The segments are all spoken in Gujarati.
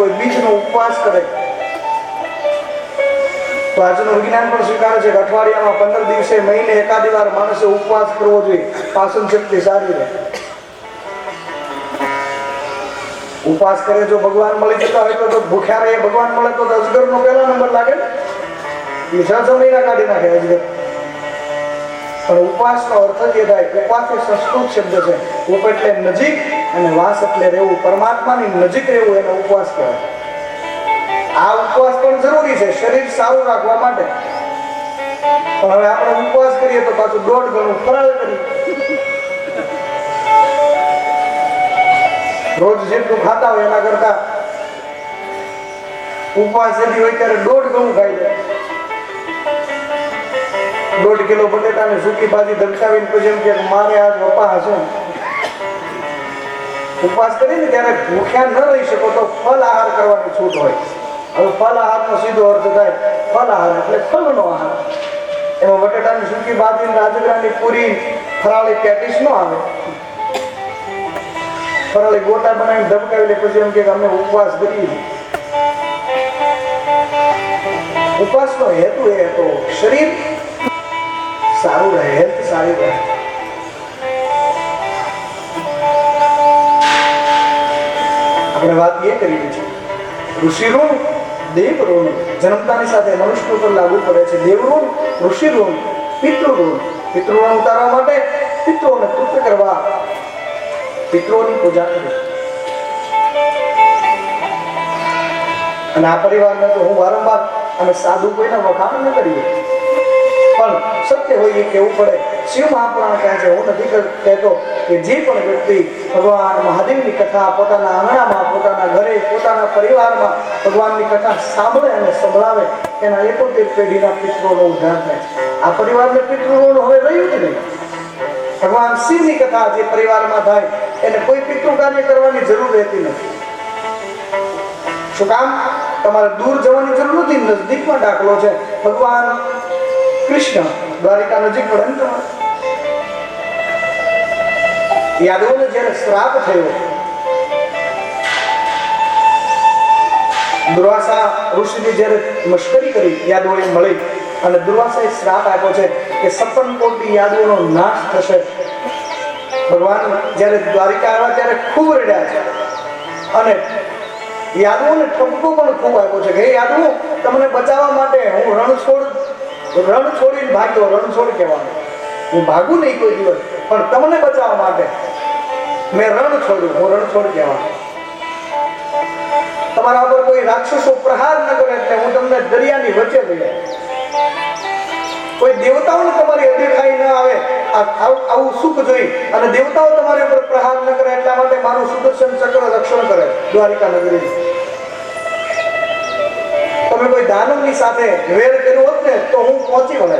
કોઈ બીજનો ઉપવાસ કરે તો આજનું વિજ્ઞાન પણ સ્વીકારે છે કે અઠવાડિયામાં 15 દિવસે મહિને એકાદી વાર માણસે ઉપવાસ કરવો જોઈએ, પાચન શક્તિ સારી રહે. ઉપવાસ કરે જો ભગવાન મળી જતા હોય તો ભૂખ્યા રહે ભગવાન મળે તો અજગર નો પહેલો નંબર લાગે ને, એ 6 મહિના કાઢી નાખે અજગર. પણ ઉપવાસ નો અર્થ જ એ થાય, ઉપવાસ એ સંસ્કૃત શબ્દ છે. ઉપ એટલે નજીક અને વાસ એટલે રહેવું, પરમાત્માની નજીક રહેવું એને ઉપવાસ કહેવાય. આ ઉપવાસ પણ જરૂરી છે શરીર સારું રાખવા માટે. પણ હવે આપણે ઉપવાસ કરીએ તો પાછું 1.5 ગણું ફરાળ કરીએ. રોજ જેટલું ખાતા હોય એના કરતા ઉપવાસ જેથી હોય ત્યારે 1.5 ગણું ખાઈ જાય. 1.5 કિલો બટેટાની સૂકી ભાજી ધમકાવીને પછી એમ કે મારે આજ વપા હશે. ઉપવાસ કરીને ત્યારે ભૂખ્યા ન રહી શકો તો ફળ આહાર કરવાની છૂટ હોય. હવે ફળ આહારનો સીધો અર્થ થાય ફળ આહાર એટલે ફળનો આહાર. એમાં બટેટાની સૂકી ભાજી, રાજગરાની પૂરી, ફરાળી પેટીસ ન આવે. ફરાળી ગોટા બનાવીને ધબકાવી લે પછી એમ કે અમે ઉપવાસ કરીએ. ઉપવાસનો હેતુ એ હતો શરીર સારું રહે, હેલ્થ સારી રહે. આપણે વાત એ કરી છે ઋષિ ઋણ દેવ ઋણ. જન્મતાની સાથે મનુષ્ય ઉપર લાગુ પડે છે. દેવ ઋણ, ઋષિ ઋણ, પિતૃ ઋણ. પિતૃ ઋણ ઉતારવા માટે પિતૃઓને તૃપ્ત કરવા પિતૃઓની પૂજા કરી. અને આ પરિવારને તો હું વારંવાર અને સાધુ કોઈના વખાણ ન કરીએ પણ સત્ય હોય એ કહેવું પડે. શિવ મહાપુરાણ કહે છે, હું નથી કહેતો કે જે પણ વ્યક્તિ ભગવાન મહાદેવની કથા પોતાના આંગણામાં, પોતાના ઘરે, પોતાના પરિવારમાં ભગવાનની કથા સાંભળે અને સંભળાવે એના 71 પેઢીના પિતૃઓનો ઉદ્ધાર થાય છે. આ પરિવારને પિતૃઓનું હવે રહ્યું જ નહીં. ભગવાન શિવની કથા જે પરિવારમાં થાય એને કોઈ પિતૃ કાર્ય કરવાની જરૂર રહેતી નથી. શું કામ? તમારે દૂર જવાની જરૂર નથી, નજદીકમાં દાખલો છે. ભગવાન કૃષ્ણ દ્વારિકા નજીક પડે ને તમારે. યાદવોને જયારે શ્રાપ થયો, દુર્વાસા ઋષિની જયારે મશ્કરી કરી યાદવોએ મળી અને દુર્વાસાએ શ્રાપ આપ્યો છે કે 56 કોટી યાદવોનો નાશ થશે. ભગવાન જયારે દ્વારિકા આવ્યા ત્યારે ખૂબ રડ્યા છે અને યાદવોને ઠપકો પણ ખૂબ આપ્યો છે કે હે યાદવો, તમને બચાવવા માટે હું રણ છોડીને ભાગ્યો. રણ છોડ કહેવાનું, હું ભાગું નહીં કોઈ દિવસ, પણ તમને બચાવવા માટે મેં રણ છોડ્યું. હું રણ છોડ કહેવાનું. તમારા પર કોઈ રાક્ષસો પ્રહાર ન કરે એટલે હું તમને દરિયાની વચ્ચે લઈ જાય. કોઈ દેવતાઓને તમારી અદેખાઈ ન આવે આવું સુખ જોઈ અને દેવતાઓ તમારી ઉપર પ્રહાર ન કરે એટલા માટે મારું સુદર્શન ચક્ર રક્ષણ કરે દ્વારિકા નગરી. તમે કોઈ દાનવની સાથે વેર કર્યો હોત ને તો હું પહોંચી વળે.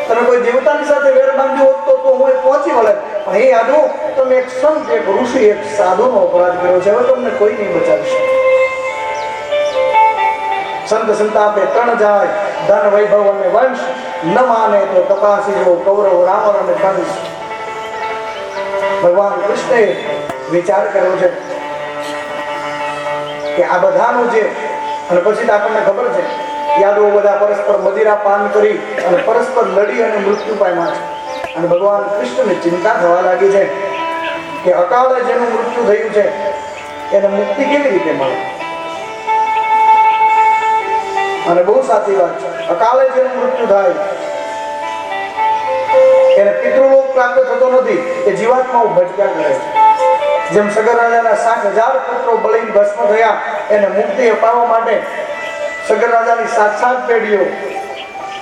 તમે કોઈ દેવતાની સાથે વેર બાંધ્યો હોત તો હું પહોંચી વળે. પણ હે યાદવો, તમે એક સંત, એક ઋષિ, એક સાધુનો અપરાધ કર્યો છે. હવે તમને કોઈ નહીં બચાવી શકે. સંત સંતાપે 3 જાય, ધન વૈભવ અને વંશ. ન માને તો તપાસી જો કૌરવ રાવણ અને કંસ. ભગવાન કૃષ્ણએ વિચાર કર્યો છે કે આ બધાનું જે, અને પછી આપણને ખબર છે યાદવો બધા પરસ્પર મદિરા પાન કરી અને પરસ્પર લડી અને મૃત્યુ પામ્યા છે. અને ભગવાન કૃષ્ણને ચિંતા થવા લાગી છે કે અકાળે જેનું મૃત્યુ થયું છે એને મુક્તિ કેવી રીતે મળે. અને બહુ સાચી વાત છે, અકાળે જેનું મૃત્યુ થાય એને પિતૃલોક પ્રાપ્ત થતો નથી, એ જીવાત્માઓ ભટક્યા કરે છે. જેમ સગર રાજાના 60,000 પુત્રો બળીને ભસ્મ થયા, એને મુક્તિ અપાવવા માટે સગર રાજાની 7 પેઢીઓ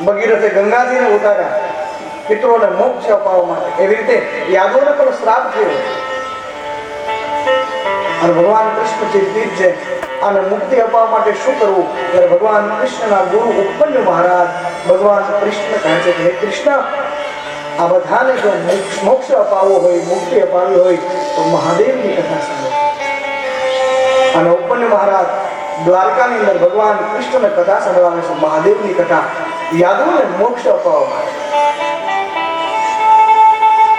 ભગીરથે ગંગાજીને ઉતાર્યા પિતૃઓને મોક્ષ અપાવવા માટે. એવી રીતે યાદવોને પણ શ્રાપ થયો અને ભગવાન કૃષ્ણ ચિંતિત છે આને મુક્તિ અપાવવા માટે શું કરવું. ત્યારે ભગવાન કૃષ્ણના ગુરુ ઉપન્ય મહારાજ ભગવાન કૃષ્ણ કહે છે કે હે કૃષ્ણ, આ બધાને જો મોક્ષ અપાવવો હોય, મુક્તિ અપાવવી હોય તો મહાદેવની કથા સાંભળો. અને ઉપન્ય મહારાજ દ્વારકાની અંદર ભગવાન કૃષ્ણને કથા સંભળાવે છે, મહાદેવની કથા, યાદવોને મોક્ષ અપાવવા માટે.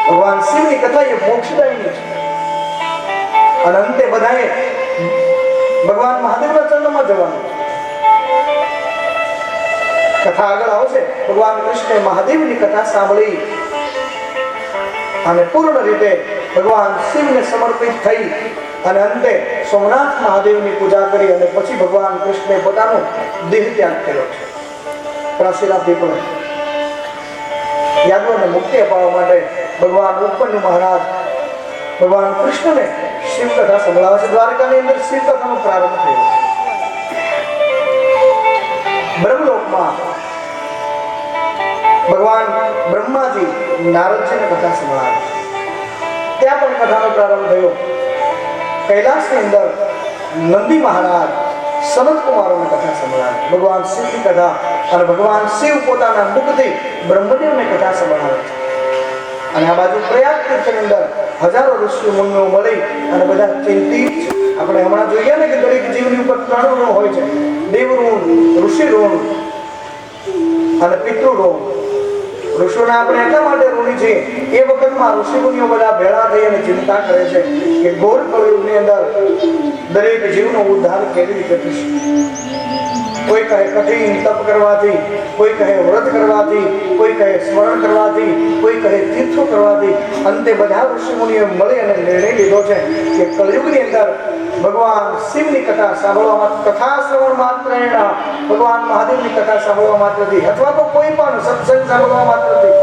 ભગવાન શિવની કથા એ મોક્ષદાયીની છે. અને અંતે બધાએ ભગવાન મહાદેવના ચરણમાં સાંભળવાનું કથા આગળ આવશે. ભગવાન કૃષ્ણે મહાદેવની કથા સાંભળી અને પૂર્ણ રીતે ભગવાન શિવને સમર્પિત થઈ અને અંતે સોમનાથ મહાદેવની પૂજા કરી અને પછી ભગવાન કૃષ્ણે પોતાનો દેહ ત્યાગ કર્યો છે. પ્રાચીના પીપળ યાદવોને મુક્તિ અપાવવા માટે ભગવાન ઉપન્યુ મહારાજ ભગવાન કૃષ્ણને શિવ કથા સંભળાવે છે. દ્વારકાની અંદર શિવ કથાનો પ્રારંભ થયો. બ્રહ્મલોકમાં ભગવાન બ્રહ્માજી નારદજીને કથા સંભળાવે. ત્યાં પણ કથાનો પ્રારંભ થયો. કૈલાસની અંદર નંદી મહારાજ સનત કુમારોને કથા સંભળાવે. ભગવાન શિવની કથા અને ભગવાન શિવ પોતાના મુખથી બ્રહ્મદેવને કથા સંભળાવે છે. અને આ બાજુ પ્રયાગ તીર્થની અંદર હજારો ઋષિ મુનિઓ મળી અને બધા ચિંતિત છે. આપણે હમણાં જોઈએ ને કે દરેક જીવની ઉપર 3 ઋણ હોય છે: દેવ ઋણ, ઋષિ ઋણ અને પિતૃ ઋણ. ઋષિઓના આપણે એટલા માટે ઋણી છે એ વખતમાં ઋષિ મુનિઓ બધા ભેળા થઈ અને ચિંતા કરે છે કે ઘોર કળિયુગની અંદર દરેક જીવનો ઉદ્ધાર કેવી રીતે થશે. કોઈ કહે કઠિન તપ કરવાથી, કોઈ કહે વ્રત કરવાથી, કોઈ કહે સ્મરણ કરવાથી, કોઈ કહે તીર્થો કરવાથી. અંતે બધા ઋષિ મુનિઓ મળી અને નિર્ણય લીધો છે કે કળિયુગની અંદર ભગવાન શિવની કથા સાંભળવામાં, કથા શ્રવણ માત્ર, ભગવાન મહાદેવની કથા સાંભળવા માત્રથી અથવા તો કોઈ પણ સત્સંગ સાંભળવા માત્રથી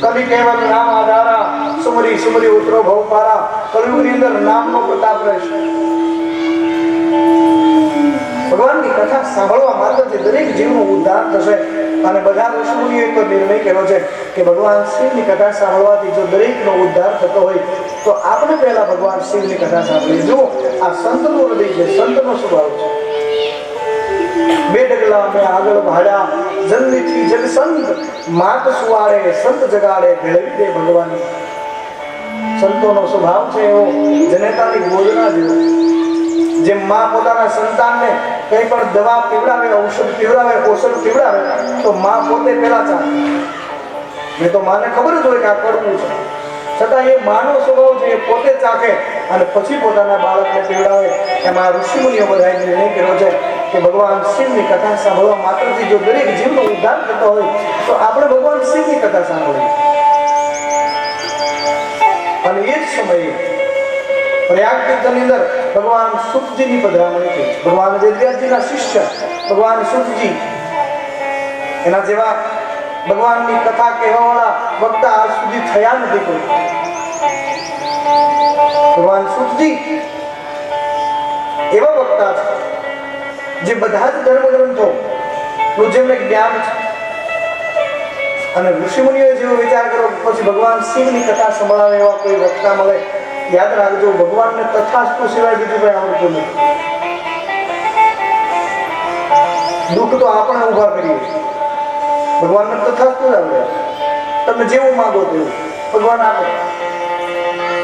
કવિ કહેવત નામ આધારા સુમરી સુમરી ઉતરો ભવપારા. કળિયુગની અંદર નામનો પ્રતાપ રહેશે. ભગવાનની કથા સાંભળવા માત્રથી દરેક જીવનો ઉદ્ધાર થશે. અને બધા ઋષિમુનિઓએ તો નિર્ણય કર્યો છે કે ભગવાન શિવની કથા સાંભળવાથી જો દરેકનો ઉદ્ધાર થતો હોય તો આપણે પહેલા ભગવાન શિવની કથા સાંભળીએ. જો આ સંતનું હૃદય છે, સંતનો સ્વભાવ છે. 2 ડગલા અમે આગળ ભાડ્યા જન્મથી જગ સંત, માત સુવાડે સંત જગાડે ભેળવી દે ભગવાન. સંતોનો સ્વભાવ છે એવો જનેતાની ભોજના જેવો. જેમ માં પોતાના સંતાનને કંઈ પણ દવા પીવડાવે, ઔષધ પીવડાવે, ઔષધ પીવડાવે તો માં પોતે પહેલા ચાલે. મેં તો માને ખબર જ હોય કે આ કરવું છે, છતાં એ માનો સ્વભાવ છે, એ પોતે ચાખે અને પછી પોતાના બાળકને પીવડાવે. એમાં ઋષિમુનિઓ બધાએ નિર્ણય કર્યો છે કે ભગવાન શિવની કથા સાંભળવા માત્રથી જો દરેક જીવનો ઉદ્ધાર થતો હોય તો આપણે ભગવાન શિવની કથા સાંભળીએ. અને એ જ સમયે પ્રયાગ તીર્થની અંદર ભગવાન સુખજીની પધરામણી થઈ. ભગવાન વેદવ્યાસજીના શિષ્ય ભગવાન સુખજી, એના જેવા ભગવાનની કથા કહેવાવાળા વક્તા આજ સુધી થયા નથી કોઈ. ભગવાન સુખજી એવા વક્તા છે જે બધા જ ધર્મગ્રંથો નું જેમને જ્ઞાન છે. અને ઋષિમુનિઓએ જેવો વિચાર કર્યો પછી ભગવાન શિવની કથા સંભળાવે એવા કોઈ વક્તા મળે. યાદ રાખજો, ભગવાનને તથાસ્તુ સિવાય બીજું કઈ આવડતું નથી. દુઃખ તો આપણે ઉભા કરીએ, ભગવાનને તથાસ્તુ જ આવડે. તમે જેવું માંગો તેવું ભગવાન આપે.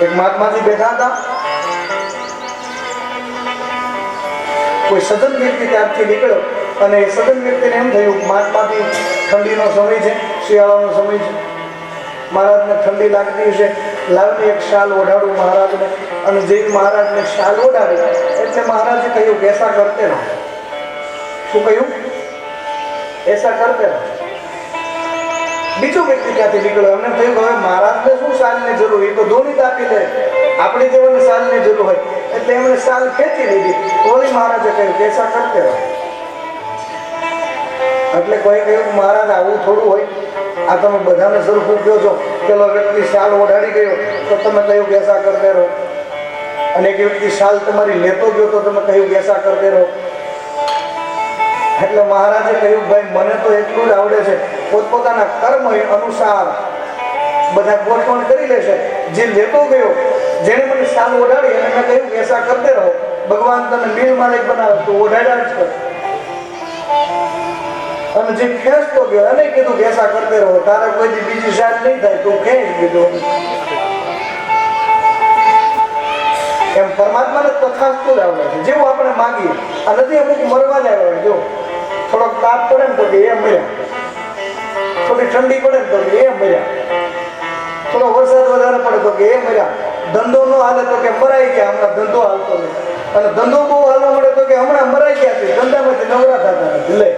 એક મહાત્માજી બેઠા હતા, કોઈ સજ્જન વ્યક્તિ ત્યાંથી નીકળ્યો અને એ સજ્જન વ્યક્તિને એમ થયું મહાત્માજી ઠંડીનો સમય છે, શિયાળાનો સમય છે, મહારાજને ઠંડી લાગતી હશે, લાવને એક શાલ ઓઢાડું મહારાજને. અને જે મહારાજને શાલ ઓઢાડી એટલે મહારાજે કહ્યું કે એસા કરતે રહો. શું કહ્યું? એસા કરતે રહો. બીજો વ્યક્તિ ત્યાંથી નીકળ્યો, એમને થયું કે હવે મહારાજને શું શાલની જરૂર, એ તો ધોની આપી દે, આપણે જેવાને શાલની જરૂર હોય. એટલે એમણે શાલ ખેંચી લીધી. ઓલી મહારાજે કહ્યું કે એસા કરતે રહો. એટલે કોઈ કહ્યું મહારાજ આવું થોડું હોય, આ તમે બધાને સરખું કહો છો. પેલો વ્યક્તિ શાલ ઓઢાડી ગયો તો તમે કહ્યું કે એસા કરતે રહો, અને એક વ્યક્તિ શાલ તમારી લેતો ગયો તો તમે કહ્યું કે એસા કરતે રહો. એટલે મહારાજે કહ્યું ભાઈ મને તો એટલું જ આવડે છે, પોતપોતાના કર્મ અનુસાર બધા ગોઠવણ કરી લેશે. જે લેતો ગયો, જેને મને શાલ ઓઢાડી અને મેં કહ્યું કે એસા કરતે રહો, ભગવાન તને મિલ માલિક બનાવે તો ઓઢાડ્યા જ કર. અને જે ખેંચતો ગયો એને કીધું કે એસા કરતે રહો, તારે કોઈ બીજી શાલ નહીં થાય, તું ખેંચ દીધું. એમ પરમાત્માને તથાસ્તુ જ આવડે છે, જેવું આપણે માંગીએ. આ નથી અમુક મરવા જ આવે. જો થોડોક તાપ પડે ને તો કે એ મર્યા, થોડી ઠંડી પડે ને તો કે એ મર્યા, થોડો વરસાદ વધારે પડે તો કે એ મર્યા. ધંધો ન હાલે તો કે મરાઈ ગયા, હમણાં ધંધો હાલતો નથી. અને ધંધો બહુ હાલવા મળે તો કે હમણાં ખ્યાતિ ધંધામાંથી નવરા થતા નથી. લે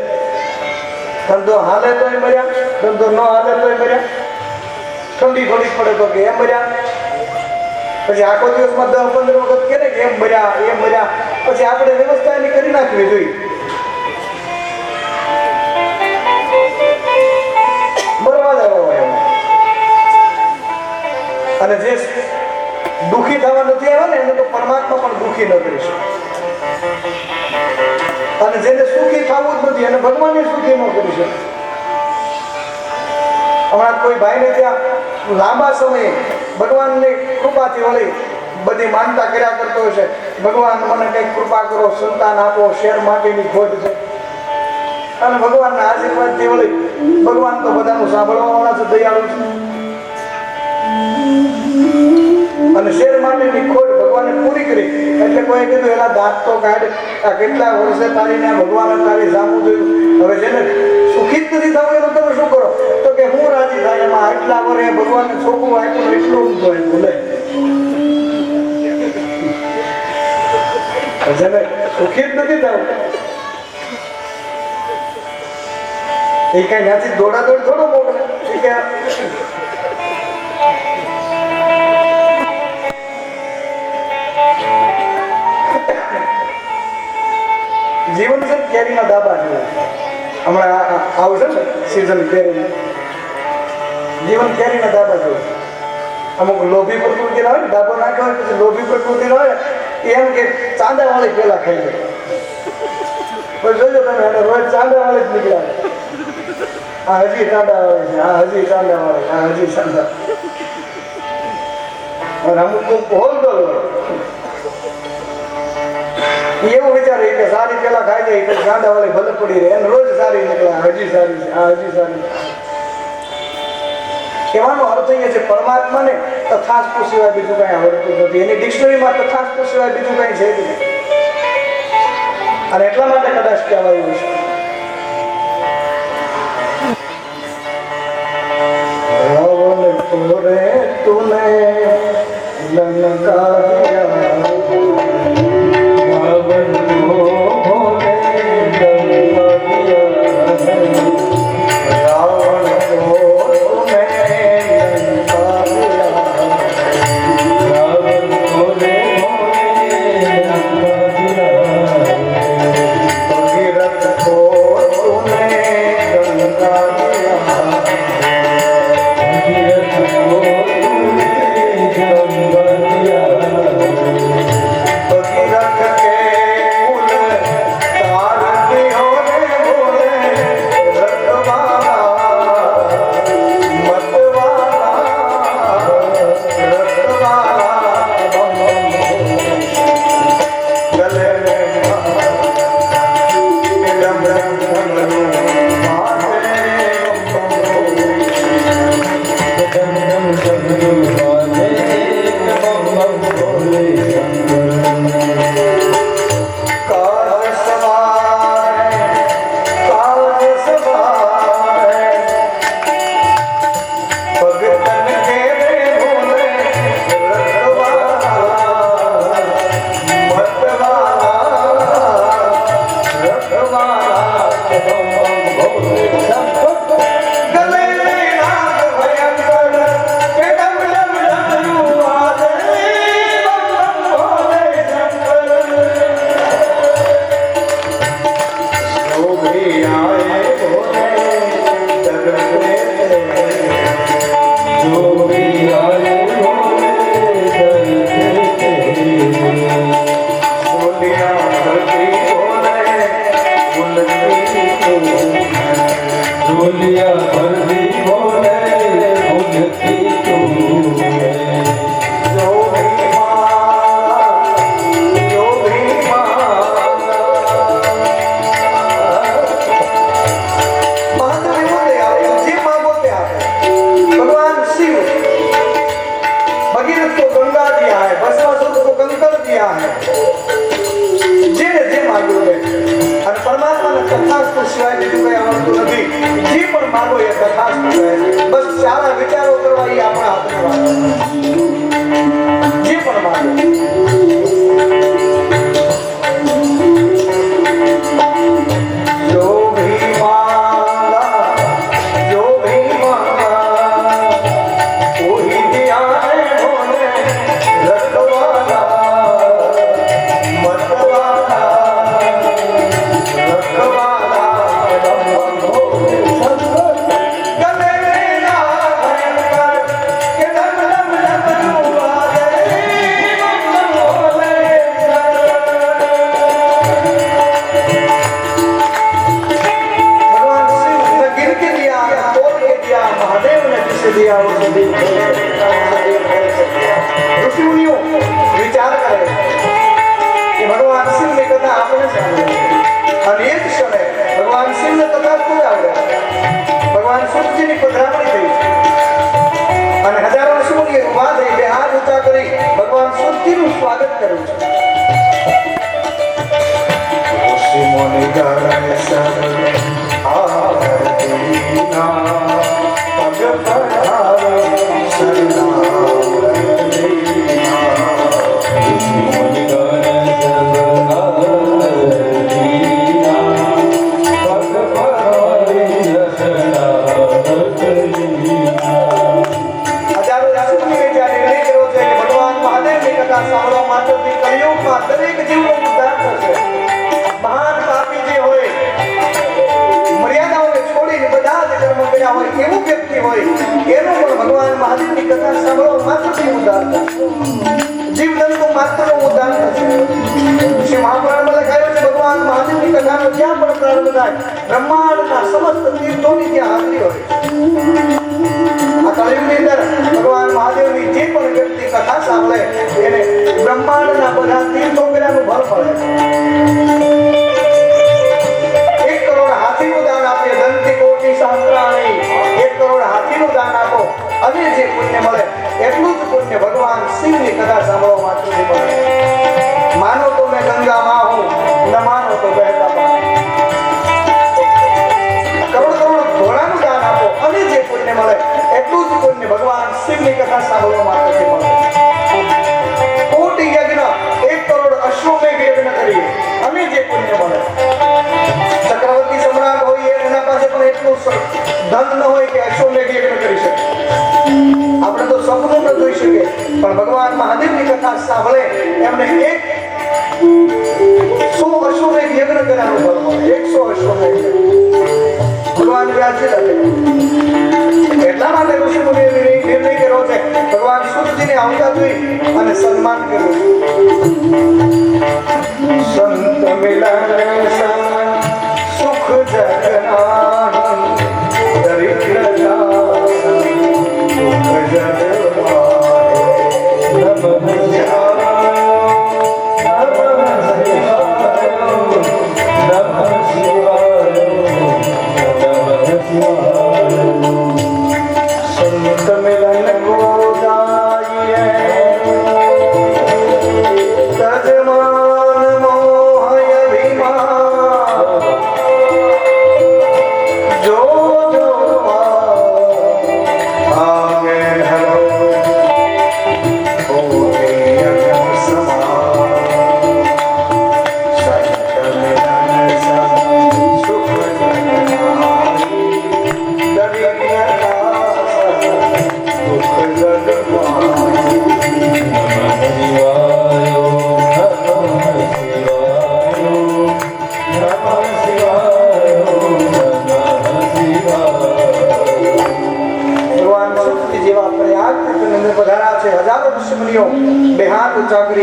ધંધો હાલે તોય મર્યા, ધંધો ન હાલે તોય મર્યા, ઠંડી થોડીક પડે તો કે એમ મર્યા, પછી આખો દિવસમાં 10-15 વખત કે ને કે એમ મર્યા એમ મર્યા, પછી આપણે વ્યવસ્થા એની કરી નાખવી જોઈએ. મરવા દેવા હોય એમ. અને જે દુઃખી થવા નથી આવ્યા ને એને તો પરમાત્મા પણ દુઃખી ન કરી શકે. અને જેને સુખી થવું જ નથી એને ભગવાન સુખી ન કરી શકે. હમણાં કોઈ ભાઈને ત્યાં લાંબા સમયે ભગવાનની કૃપાથી વળી બધી માનતા કર્યા કરતો હશે, ભગવાન મને કંઈક કૃપા કરો, સંતાન આપો, શેર માટેની ખોટ છે, અને ભગવાનના આશીર્વાદથી વળી ભગવાન તો બધાનું સાંભળવાવાળા છે, દયાળુ છે, અને શેર માટેની ખોટ ભગવાને પૂરી કરી. એટલે કોઈ કીધું એના દાંત તો કાઢ, આ કેટલા વર્ષે તારીને ભગવાને તારી સામું જોયું, હવે જેને સુખી જ નથી થવું એનું તમે શું કરો? તો કે હું રાજી થાય એમાં આટલા વર્ષે ભગવાનને છોકરું આપ્યું એટલું ભૂલે. જેને સુખી જ નથી થવું એ કઈ ત્યાંથી દોડાદોડ થોડો મોકલે. જીવન છે કેરીના દાબા જેવું. હમણાં આવશે ને સિઝન કેરી, જીવન કેરીના દાબા જેવું. અમુક લોભી પ્રકૃતિ હોય ને, દાબો નાખ્યો હોય પછી લોભી પ્રકૃતિ હોય એમ કે ચાંદા વાળી પેલા ખાઈ જાય. પણ જોજો તમે એને રોજ ચાંદા વાળી જ નીકળ્યા, આ હજી ચાંદા વાળી છે, આ હજી ચાંદા વાળી, આ હજી ચાંદા. અને અમુક હોલદોલ હોય એવું વિચારે કે સારી પેલા ખાઈ જાય તો ચાંદા વાળી ભલે પડી રહે, એને રોજ સારી નીકળે, હજી સારી છે, આ હજી સારી. કહેવાનો અર્થ એ છે પરમાત્માને તથાસ્તુ સિવાય બીજું કઈ આવડતું નથી. એની ડિક્શનરીમાં તથાસ્તુ સિવાય બીજું કઈ છે જ નહીં. અને એટલા માટે કદાચ કહેવાયું છે રાવણ તોરે તુને લંકા બસ સારા વિચારો કરવા એ આપણા હાથમાં જે પણ માગે જીવજંતુ માત્ર ઉદાહરણ છે. શ્રી મહાપુરાણમાં લખાયું છે ભગવાન મહાદેવની કથાનો જ્યાં પણ પ્રારંભ થાય બ્રહ્માંડના સમસ્ત તીર્થોની ત્યાં હાજરી હોય. આ કળિયુગની અંદર ભગવાન મહાદેવની જે પણ વ્યક્તિ કથા સાંભળે એને બ્રહ્માંડના બધા તીર્થો કર્યાનું ફળ મળે. 1 કરોડ હાથીનું દાન આપીએ દંતી કોટી સહસ્ત્રાણી. 1 કરોડ હાથીનું દાન આપો અને જે પુણ્ય મળે એટલું જ પુણ્ય ભગવાન શિવની કથા સાંભળવા માત્રથી મળે. માનો તો મેં ગંગા માં હું, ન માનો તો બહેતા પાણી. કરોડ કરોડ ઘોડાનું દાન આપો અને જે પુણ્ય મળે એટલું જ પુણ્ય ભગવાન શિવની કથા સાંભળવા માત્રથી મળે. કોટી યજ્ઞ 1 કરોડ અશ્વમેઘ યજ્ઞ કરીએ અને જે પુણ્ય મળે. ચક્રવર્તી સમ્રાટ હોય એના પાસે પણ એટલું ધન ન હોય કે અશ્વમેઘ યજ્ઞ કરી શકે. આપણે તો સપનું ન જોઈ શકીએ પણ ભગવાન મહાદેવની કથા સાંભળે એમને 100 અશ્વમેઘ યજ્ઞ કર્યાનું ફળ મળે. 100 અશ્વમેઘ ભગવાન વ્યાસજી લખે. એટલા માટે ઋષિ મુનિએ નિર્ણય કર્યો છે ભગવાન સૂતજીને આવતા જોઈ અને સન્માન કર્યું. સંત મિલન સુખ જગનાની દરિદ્રતા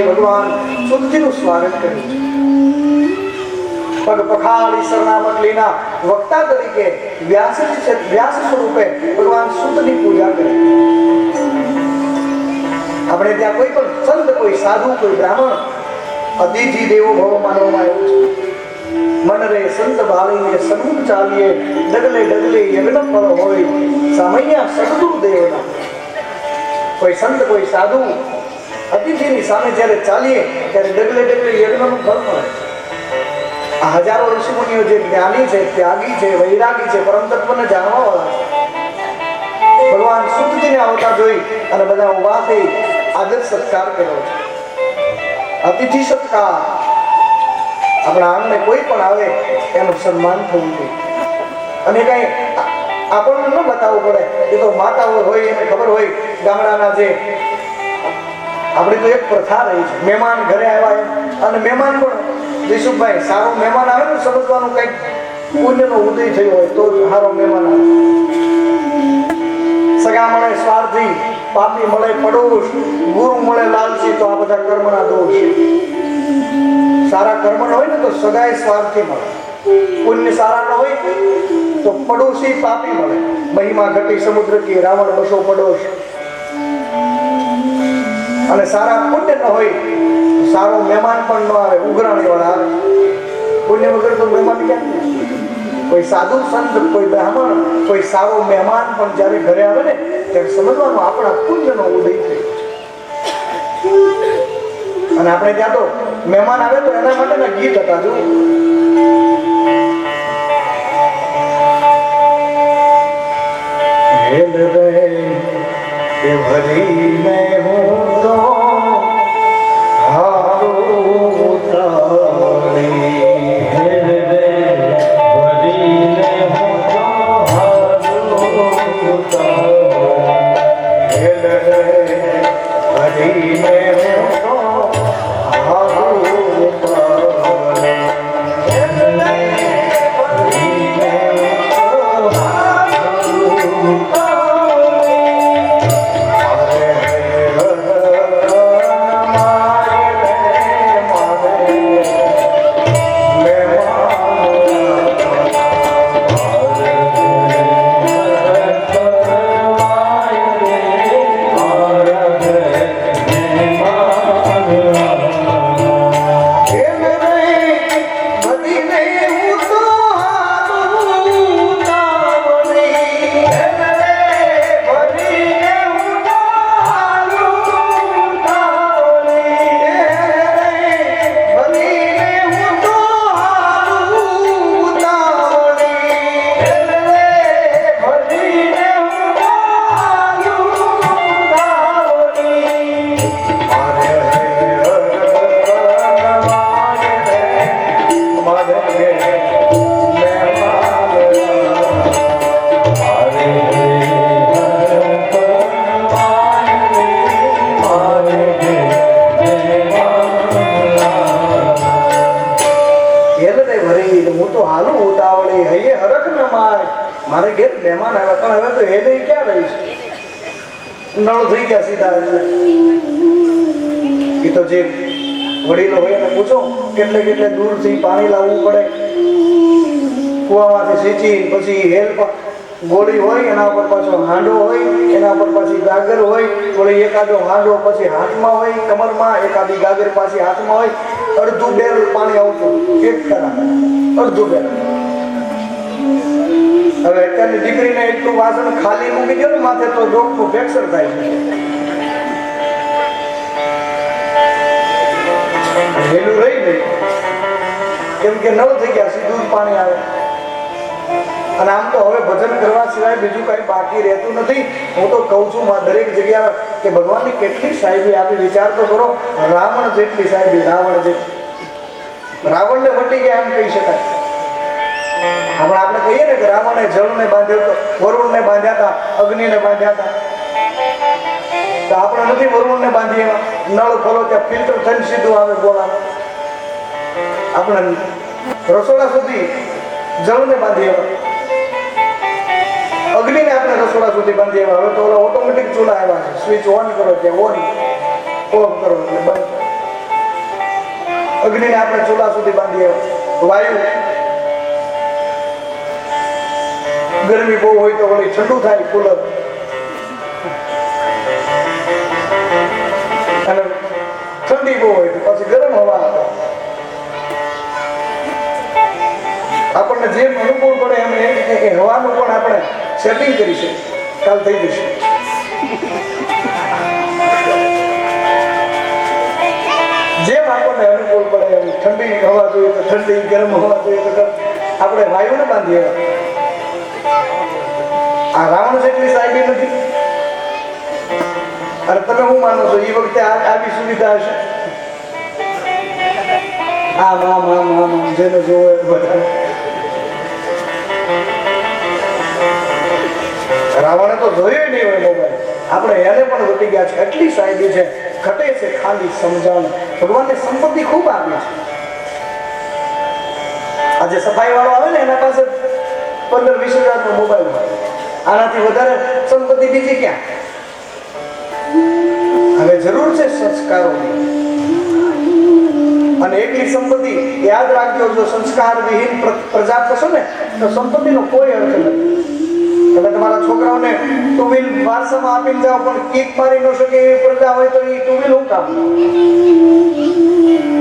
ભગવાન સૂતજીનું સ્વાગત કર્યું છે. પગ પખાડી શરણામત લીના વક્તા તરીકે વ્યાસ સ્વરૂપે ભગવાન સૂતની પૂજા કરી. આપણે ત્યાં કોઈ પણ સંત, કોઈ સાધુ, કોઈ બ્રાહ્મણ અતિથિ દેવો ભવ માનવામાં આવ્યું છે. મન રે સંત ભાળીને સન્મુખ ચાલીએ ડગલે ડગલે યજ્ઞ ફળ હોય સામૈયા સદગુરુ દેવના. કોઈ સંત, કોઈ સાધુ અતિથિની સામે જ્યારે ચાલીએ ત્યારે ડગલે ડગલે યજ્ઞનું ફળ મળે. આ હજારો ઋષિમુનિઓ જે જ્ઞાની છે, ત્યાગી છે, વૈરાગી છે, પરમ તત્વને જાણવા વાળા છે. ભગવાન સૂતજીને આવતા જોઈ અને બધા ઉભા થઈ આદર સત્કાર કર્યો છે. અતિથિ સત્કાર. આપણા આંગણે કોઈ પણ આવે એનું સન્માન થવું જોઈએ. અને કઈ આપણને ન બતાવવું પડે. એ તો માતાઓ હોય એને ખબર હોય. ગામડાના જે આપણી તો એક પ્રથા રહી છે, મહેમાન ઘરે આવ્યા અને મહેમાન પણ દિશુભાઈ સારો મહેમાન આવે ને સમજવાનું કંઈક પુણ્યનો ઉદય થયો હોય તો સારો મહેમાન આવે. સગા મળે સ્વાર્થી, પાપી મળે પડોશ, ગુરુ મળે લાલચી, તો આ બધા કર્મના દોષ. સારા કર્મ હોય ને તો સગાએ સ્વાર્થી મળે. પુણ્ય સારા ન હોય તો પડોશી પાપી મળે. મહિમા ઘટી સમુદ્ર કી રાવણ બસો પડોશ. અને સારા પુણ્ય ન હોય સારો મહેમાન પણ ન આવે, ઉઘરાણી વાળા આવે. પુણ્ય વગર તો મહેમાન ક્યાં? કોઈ સાધુ સંત, કોઈ બ્રાહ્મણ, કોઈ સારો મહેમાન પણ જ્યારે ઘરે આવે ને ત્યારે સમજવાનું આપણા પુણ્યનો ઉદય થયો. અને આપણે ત્યાં તો મહેમાન આવે તો એના માટેના ગીત હતા. જો મારે ઘેર હું તો હાલું ઉતાવળી હૈયે હરખ ન મારે ઘેર મહેમાન આવ્યા પણ હવે તો એ નહીં ક્યાં રહીશ નળ થઈ ગયા સીધા એ તો જે વડીલો હોય એને પૂછો કેટલે કેટલે દૂરથી પાણી લાવવું પડે કુવામાંથી સીંચી પછી હેલ ગોળી હોય એના ઉપર પાછો હાંડો હોય એના ઉપર પાછી ગાગર હોય થોડી એકાદો હાંડો પછી હાથમાં હોય કમરમાં એકાદી ગાગર પાછી હાથમાં હોય અડધું બેર પાણી આવતું એક ખરા અડધું બેર હવે અત્યારની દીકરીને એટલું વાસણ ખાલી મૂકી દો ને માથે તો ડોકનું ફ્રેક્ચર થાય છે હેલું રહી ગઈ કેમ કે નળ થઈ ગયા સીધું પાણી આવે અને આમ તો હવે ભજન કરવા સિવાય બીજું કઈ બાકી રહેતું નથી હું તો કહું છું દરેક જગ્યા કે ભગવાનની કેટલી સાહેબી આપી વિચાર તો કરો રાવણ જેટલી સાહેબી રાવણને વટી ગયા એમ કહી શકાય આપણે કહીએ ને કે રાવણે જળને બાંધ્યો તો વરુણને બાંધ્યા હતા અગ્નિને બાંધ્યા હતા તો આપણે નથી વરુણને બાંધીએ નળ ખોલો ત્યાં ફિલ્ટર થઈને સીધું આવે બોલા આપણે રસોડા સુધી જળને બાંધીએ અગ્નિને આપણે રસોડા સુધી બાંધીએ હવે તો ઓટોમેટિક ચૂલા આવ્યા છે સ્વિચ ઓન કરો ત્યાં ઓન ઓફ કરો એટલે બંધ અગ્નિને આપણે ચૂલા સુધી બાંધીએ વાયુ ગરમી બહુ હોય તો વળી ઠંડુ થાય કુલર અને ઠંડી બહુ હોય તો પછી ગરમ હવા આવે આપણને જેમ અનુકૂળ પડે એમ એ હવાનું પણ આપણે સેટિંગ કરી છે કાલ થઈ જશે જેમ આપણને અનુકૂળ પડે એમ ઠંડી હવા જોઈએ તો ઠંડી ગરમ હવા જોઈએ તો આપણે વાયુને બાંધીએ આ રાવણ જેટલી સાહેબી નથી અરે તમે શું માનો છો એ વખતે આવી સુવિધા હશે જેને જોવો બધા રાવણે તો જોયું નહીં હોય મોબાઈલ આપણે એને પણ વટી ગયા છે એટલી સાહેબી છે ઘટે છે ખાલી સમજણ ભગવાનને સંપત્તિ ખૂબ આપી છે આજે સફાઈ વાળો આવે ને એના પાસે 15-20 હજારનો મોબાઈલ હોય આનાથી વધારે સંપત્તિ બીજી ક્યાં હવે જરૂર છે સંસ્કારોની અને એકલી સંપત્તિ યાદ રાખજો જો સંસ્કાર વિહીન પ્રજા થશો ને તો સંપત્તિનો કોઈ અર્થ નથી તમે તમારા છોકરાઓને ટુ વ્હીલ વારસામાં આપીને જાઓ પણ કિક મારી ન શકે એવી પ્રજા હોય તો એ ટુ વ્હીલ હું કામ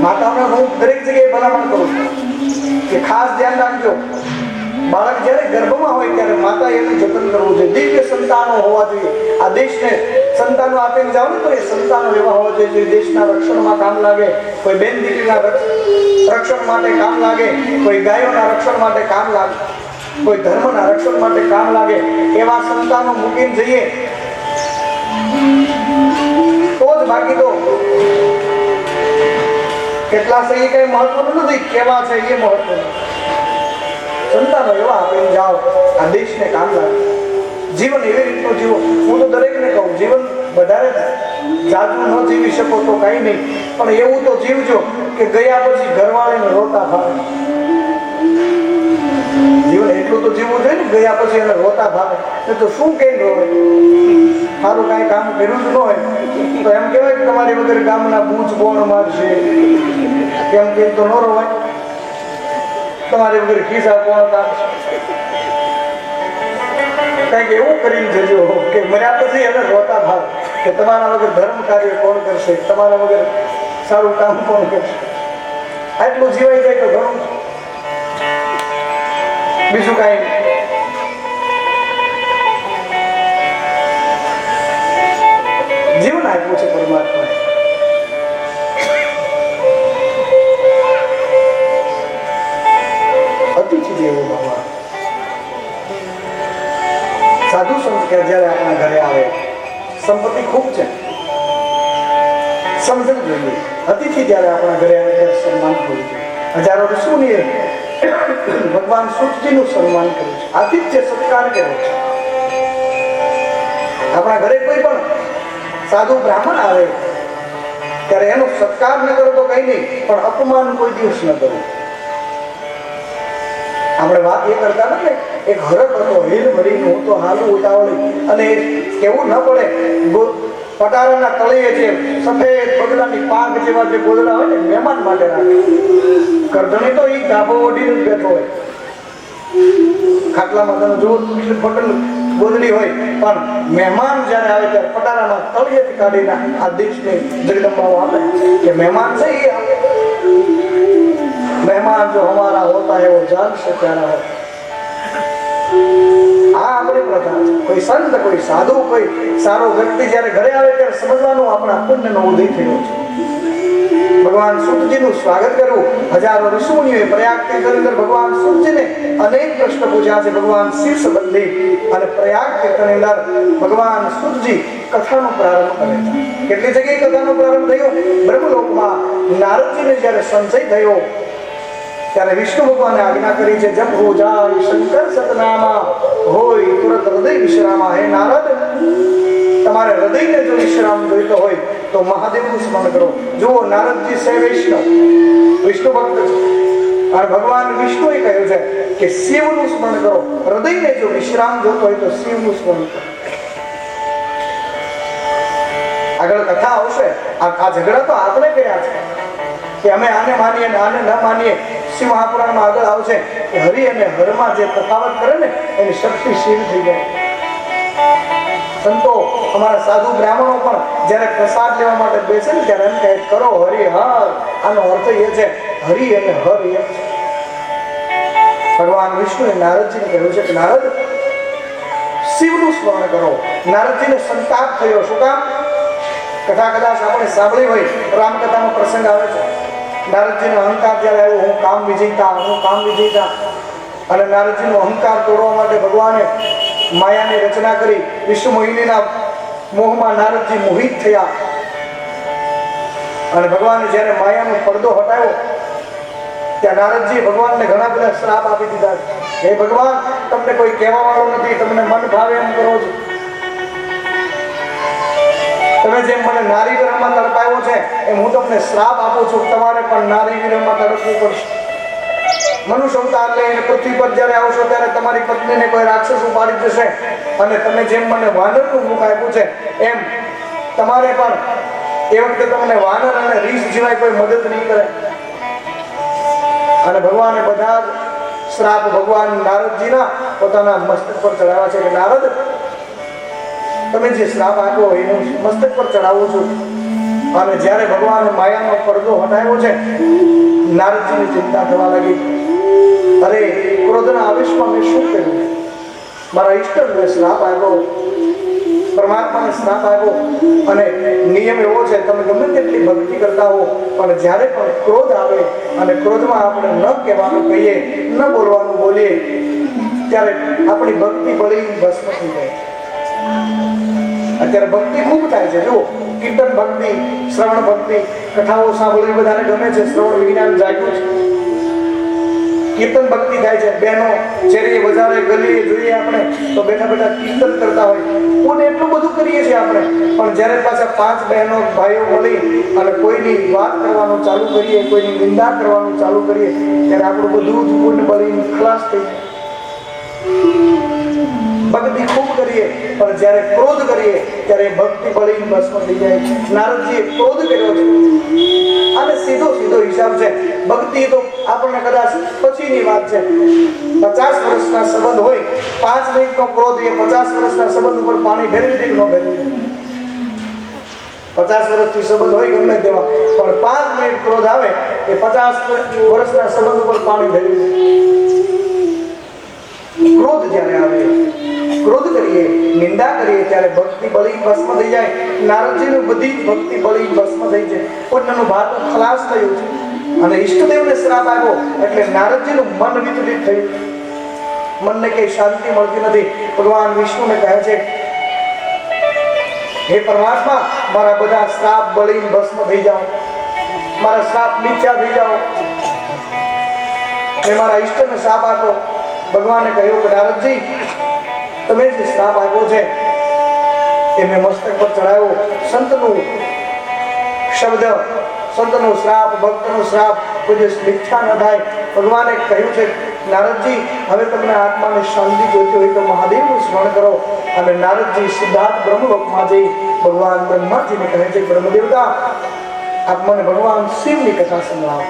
માતાઓને હું દરેક જગ્યાએ ભલામણ કરું કે ખાસ ધ્યાન રાખજો બાળક જ્યારે ગર્ભમાં હોય ત્યારે માતા એનું જતન કરવું જોઈએ દિવ્ય સંતાનો હોવા જોઈએ આ દેશને સંતાનો આપીને જાઓ ને તો એ સંતાનો એવા હોવા જોઈએ જે દેશના રક્ષણમાં કામ લાગે કોઈ બેન દીકરીના રક્ષણ માટે કામ લાગે કોઈ ગાયોના રક્ષણ માટે કામ લાગે કોઈ ધર્મના રક્ષણ માટે કામ લાગે એવા સંતાનો મૂકીને જઈએ તો જ બાકી તો કેટલા છે એ કઈ મહત્વનું નથી કેવા છે એ મહત્વનું સંતાનો એવા આપીને જાઓ આ દેશને કામ લાગે જીવન એવી રીતનું જીવો હું તો દરેકને કહું જીવન વધારે જાજુ ન જીવી શકો તો કઈ નહીં પણ એવું તો જીવજો કે ગયા પછી ઘરવાળીને રોતા ભાવે જીવન એટલું તો જીવવું જોઈએ ને ગયા પછી એને રોતા ભાવે તો શું કઈ રોવે સારું કાંઈ કામ કર્યું જ ન હોય તો એમ કહેવાય કે તમારી વગર ગામના બૂચ બોણ મારશે કેમ કે તો ન રોવાય તમારી વગર ખિસ્સા કોણ કાઢશે કંઈક એવું કરીને જજો કે મર્યા પછી એને રોતા ભાવ કે તમારા વગર ધર્મ કાર્ય કોણ કરશે તમારા વગર સારું કામ કોણ કરશે આટલું જીવાઈ જાય તો ઘણું બીજું કાંઈ જીવન આપ્યું છે પરમાત્મા અતિથિ દેવો ભવ સાધુ સંત કે જ્યારે આપણા ઘરે આવે સંપત્તિ ખૂબ છે સમજણ જોઈએ અતિથિ જ્યારે આપણા ઘરે આવે ત્યારે સન્માન કરવું જોઈએ હજારો ઋષિઓએ ભગવાન સૂતજીનું સન્માન કર્યું છે, આતિથ્ય સત્કાર કર્યો છે. આપણા ઘરે કોઈ પણ સાધુ બ્રાહ્મણ આવે ત્યારે એનો સત્કાર ન કરો તો કઈ નહીં, પણ અપમાન કોઈ દિવસ ન કરવું. આપણે વાત એ કરતા ને, એક હરક હતો હીર ભરીને હું તો હાલું ઉતાવળી, અને કેવું ન પડે પટારાના તળિયે જે સફેદ બગલાની પાંખ જેવા જે ગોદડા હોય ને મહેમાન માટે રાખે. કરધણી તો એ ધાબો ઓઢીને જ બેઠો હોય, ખાટલામાં તમે જો ગોદડી હોય, પણ મહેમાન જયારે આવે ત્યારે પટારામાં તળિયેથી કાઢીને આ દેશની જગદંબાઓ આપે કે મહેમાન છે એ આવે. મહેમાન જો હમારા હોતા હે વો જાન સે પ્યારા હૈ. આ આપણી પ્રથા છે. કોઈ સંત, કોઈ સાધુ, કોઈ સારો વ્યક્તિ જયારે ઘરે આવે ત્યારે સમજવાનું આપણા પુણ્યનો ઉદય થયો છે. ભગવાન સૂતજીનું સ્વાગત કરવું. હજારો ઋષિમુનિઓએ પ્રયાગ તીર્થની અંદર ભગવાન સૂતજીને અનેક પ્રશ્ન પૂછ્યા છે. ભગવાન શિવ સંબંધી અને પ્રયાગ તીર્થની અંદર ભગવાન સૂતજી કથાનો પ્રારંભ કરે છે. કેટલી જગ્યાએ કથાનો પ્રારંભ થયો? બ્રહ્મલોકમાં નારદજીને જ્યારે સંશય થયો ત્યારે વિષ્ણુ ભગવાને આજ્ઞા કરી છે, જપ હો જાય શંકર સતનામા હોય તુરત હૃદય વિશ્રામા. હે નારદ, તમારે હૃદયને જો વિશ્રામ જોઈતો હોય તો મહાદેવનું સ્મરણ કરો. જુઓ, નારદજી છે વૈષ્ણવ, વિષ્ણુ ભક્ત છે, અને ભગવાન વિષ્ણુએ કહ્યું છે કે શિવનું સ્મરણ કરો. હૃદયને જો વિશ્રામ જોતો હોય તો શિવનું સ્મરણ કરો. આગળ કથા આવશે. આ ઝઘડા તો આપણે કર્યા છે કે અમે આને માનીએ અને આને ન માનીએ. શિવ મહાપુરાણમાં આગળ આવશે કે હરિ અને હરમાં જે તફાવત કરે ને એની શક્તિ શિવ થઈ જાય. સંતો, અમારા સાધુ બ્રાહ્મણો પણ જ્યારે પ્રસાદ લેવા માટે બેસે ને ત્યારે એમ કહે કરો હરિ હર. આનો અર્થ એ છે હરિ અને હર એક છે. ભગવાન વિષ્ણુએ નારદજીને કહ્યું છે કે નારદ, શિવનું સ્મરણ કરો. નારદજીને સંતાપ થયો. શું કામ? કથા કદાચ આપણે સાંભળી હોય, રામકથાનો પ્રસંગ આવે છે. નારદજીનો અહંકાર જ્યારે આવ્યો, હું કામ વિજયતા. અને નારદજીનો અહંકાર તોડવા માટે ભગવાને માયાની રચના કરી. વિષ્ણુ મોહિનીના મોહમાં નારદજી મોહિત થયા, અને ભગવાને જ્યારે માયાનો પડદો હટાવ્યો ત્યાં નારદજીએ ભગવાનને ઘણા બધા શ્રાપ આપી દીધા. હે ભગવાન, તમને કોઈ કહેવા વાળો નથી, તમને મન ભાવે એમ કરો છો. તમે જેમ મને નારી વિરહમાં તડપાયો છે એમ હું તમને શ્રાપ આપું છું, તમારે પણ નારી વિરહમાં તડપવું પડશે. મનુષ્ય અવતાર લઈને પૃથ્વી પર જ્યારે આવશો ત્યારે તમારી પત્નીને કોઈ રાક્ષસ ઉપાડી જશે, અને તમે જેમ મને વાનરનું મુખ આપ્યું છે એમ તમારે પણ એ વખતે તમને વાનર અને રીસ સિવાય કોઈ મદદ નહીં કરે. અને ભગવાને બધા જ શ્રાપ ભગવાન નારદજીના પોતાના મસ્તક પર ચડાવ્યા છે કે નારદ, તમે જે શ્રાપ આપ્યો એ હું મસ્તક પર ચડાવું છું. અને જ્યારે ભગવાન માયાનો પડદો હટાવ્યો છે, નારદજીની ચિંતા થવા લાગી. અરે, ક્રોધના આવેશમાં મેં શું કર્યું? મારા ઈષ્ટને શ્રાપ આપ્યો, પરમાત્માને શ્રાપ આપ્યો. અને નિયમ એવો છે, તમે ગમે તેટલી ભક્તિ કરતા હો, પણ જ્યારે પણ ક્રોધ આવે અને ક્રોધમાં આપણે ન કહેવાનું કહીએ, ન બોલવાનું બોલીએ, ત્યારે આપણી ભક્તિ બળી ભસ્મ થઈ જાય. અત્યારે ભક્તિ ખૂબ થાય છે. જુઓ, કીર્તન ભક્તિ, શ્રવણ ભક્તિ, કથાઓ સાંભળવી બધાને ગમે છે. શ્રવણ વિજ્ઞાન જાગ્યું છે, કીર્તન ભક્તિ થાય છે. બહેનો શેરીએ બજારે ગલીએ જોઈએ આપણે તો બેઠા બેઠા કીર્તન કરતા હોય. કોને એટલું બધું કરીએ છીએ આપણે, પણ જ્યારે પાછા 5 બહેનો ભાઈઓ મળી અને કોઈની વાત કરવાનું ચાલુ કરીએ, કોઈની નિંદા કરવાનું ચાલુ કરીએ, ત્યારે આપણું બધું જ પુણ્ય બળીને ખલાસ થઈ જાય. ભક્તિ ખૂબ કરીએ, પણ જ્યારે ક્રોધ કરીએ ત્યારે ભક્તિ બળી ભસ્મ થઈ જાય. નારદજીએ ક્રોધ કર્યો છે, અને સીધો હિસાબ છે. ભક્તિ તો આપણને કદાચ પછીની વાત છે. 50 વર્ષના સંબંધ હોય, 5 મિનિટનો ક્રોધ એ 50 વર્ષના સંબંધ ઉપર પાણી ફેરવી દે કે ન ફેરવી દે? 50 વર્ષથી સંબંધ હોય ગમે તેવા, પણ 5 મિનિટ ક્રોધ આવે એ 50 વર્ષના સંબંધ ઉપર પાણી ફેરવી દે. ક્રોધ જ્યારે આવે, ક્રોધ કરીએ, નિંદા કરીએ, ત્યારે ભક્તિ બળી ભસ્મ થઈ જાય. નારદજીની બધી જ ભક્તિ બળી ભસ્મ થઈ છે. પુણ્યનું ભાતું ખલાસ થયું છે, અને ઈષ્ટદેવને શ્રાપ આવ્યો એટલે નારદજીનું મન વિચલિત થયું. મનને કઈ શાંતિ મળતી નથી. ભગવાન વિષ્ણુને કહે છે, હે પરમાત્મા, મારા બધા શ્રાપ બળી ભસ્મ થઈ જાઓ, મારા શ્રાપ મિથ્યા થઈ જાઓ. મેં મારા ઈષ્ટને શાપ આપ્યો. ભગવાને કહ્યું કે નારદજી, તમે જે શ્રાપ આપ્યો છે એ મેં મસ્તક પર ચડાવ્યો. સંતનું શબ્દ, સંતનો શ્રાપ, ભક્તનો શ્રાપ કોઈ દિવસ મિથ્યા ન થાય. ભગવાને કહ્યું છે નારદજી, હવે તમને આત્માને શાંતિ જોઈતી હોય તો મહાદેવનું સ્મરણ કરો. અને નારદજી સિદ્ધાર્થ બ્રહ્મલોકમાં જઈ ભગવાન બ્રહ્માજીને કહે છે, બ્રહ્મદેવતા, આપ મને ભગવાન શિવની કથા સંભળાવો.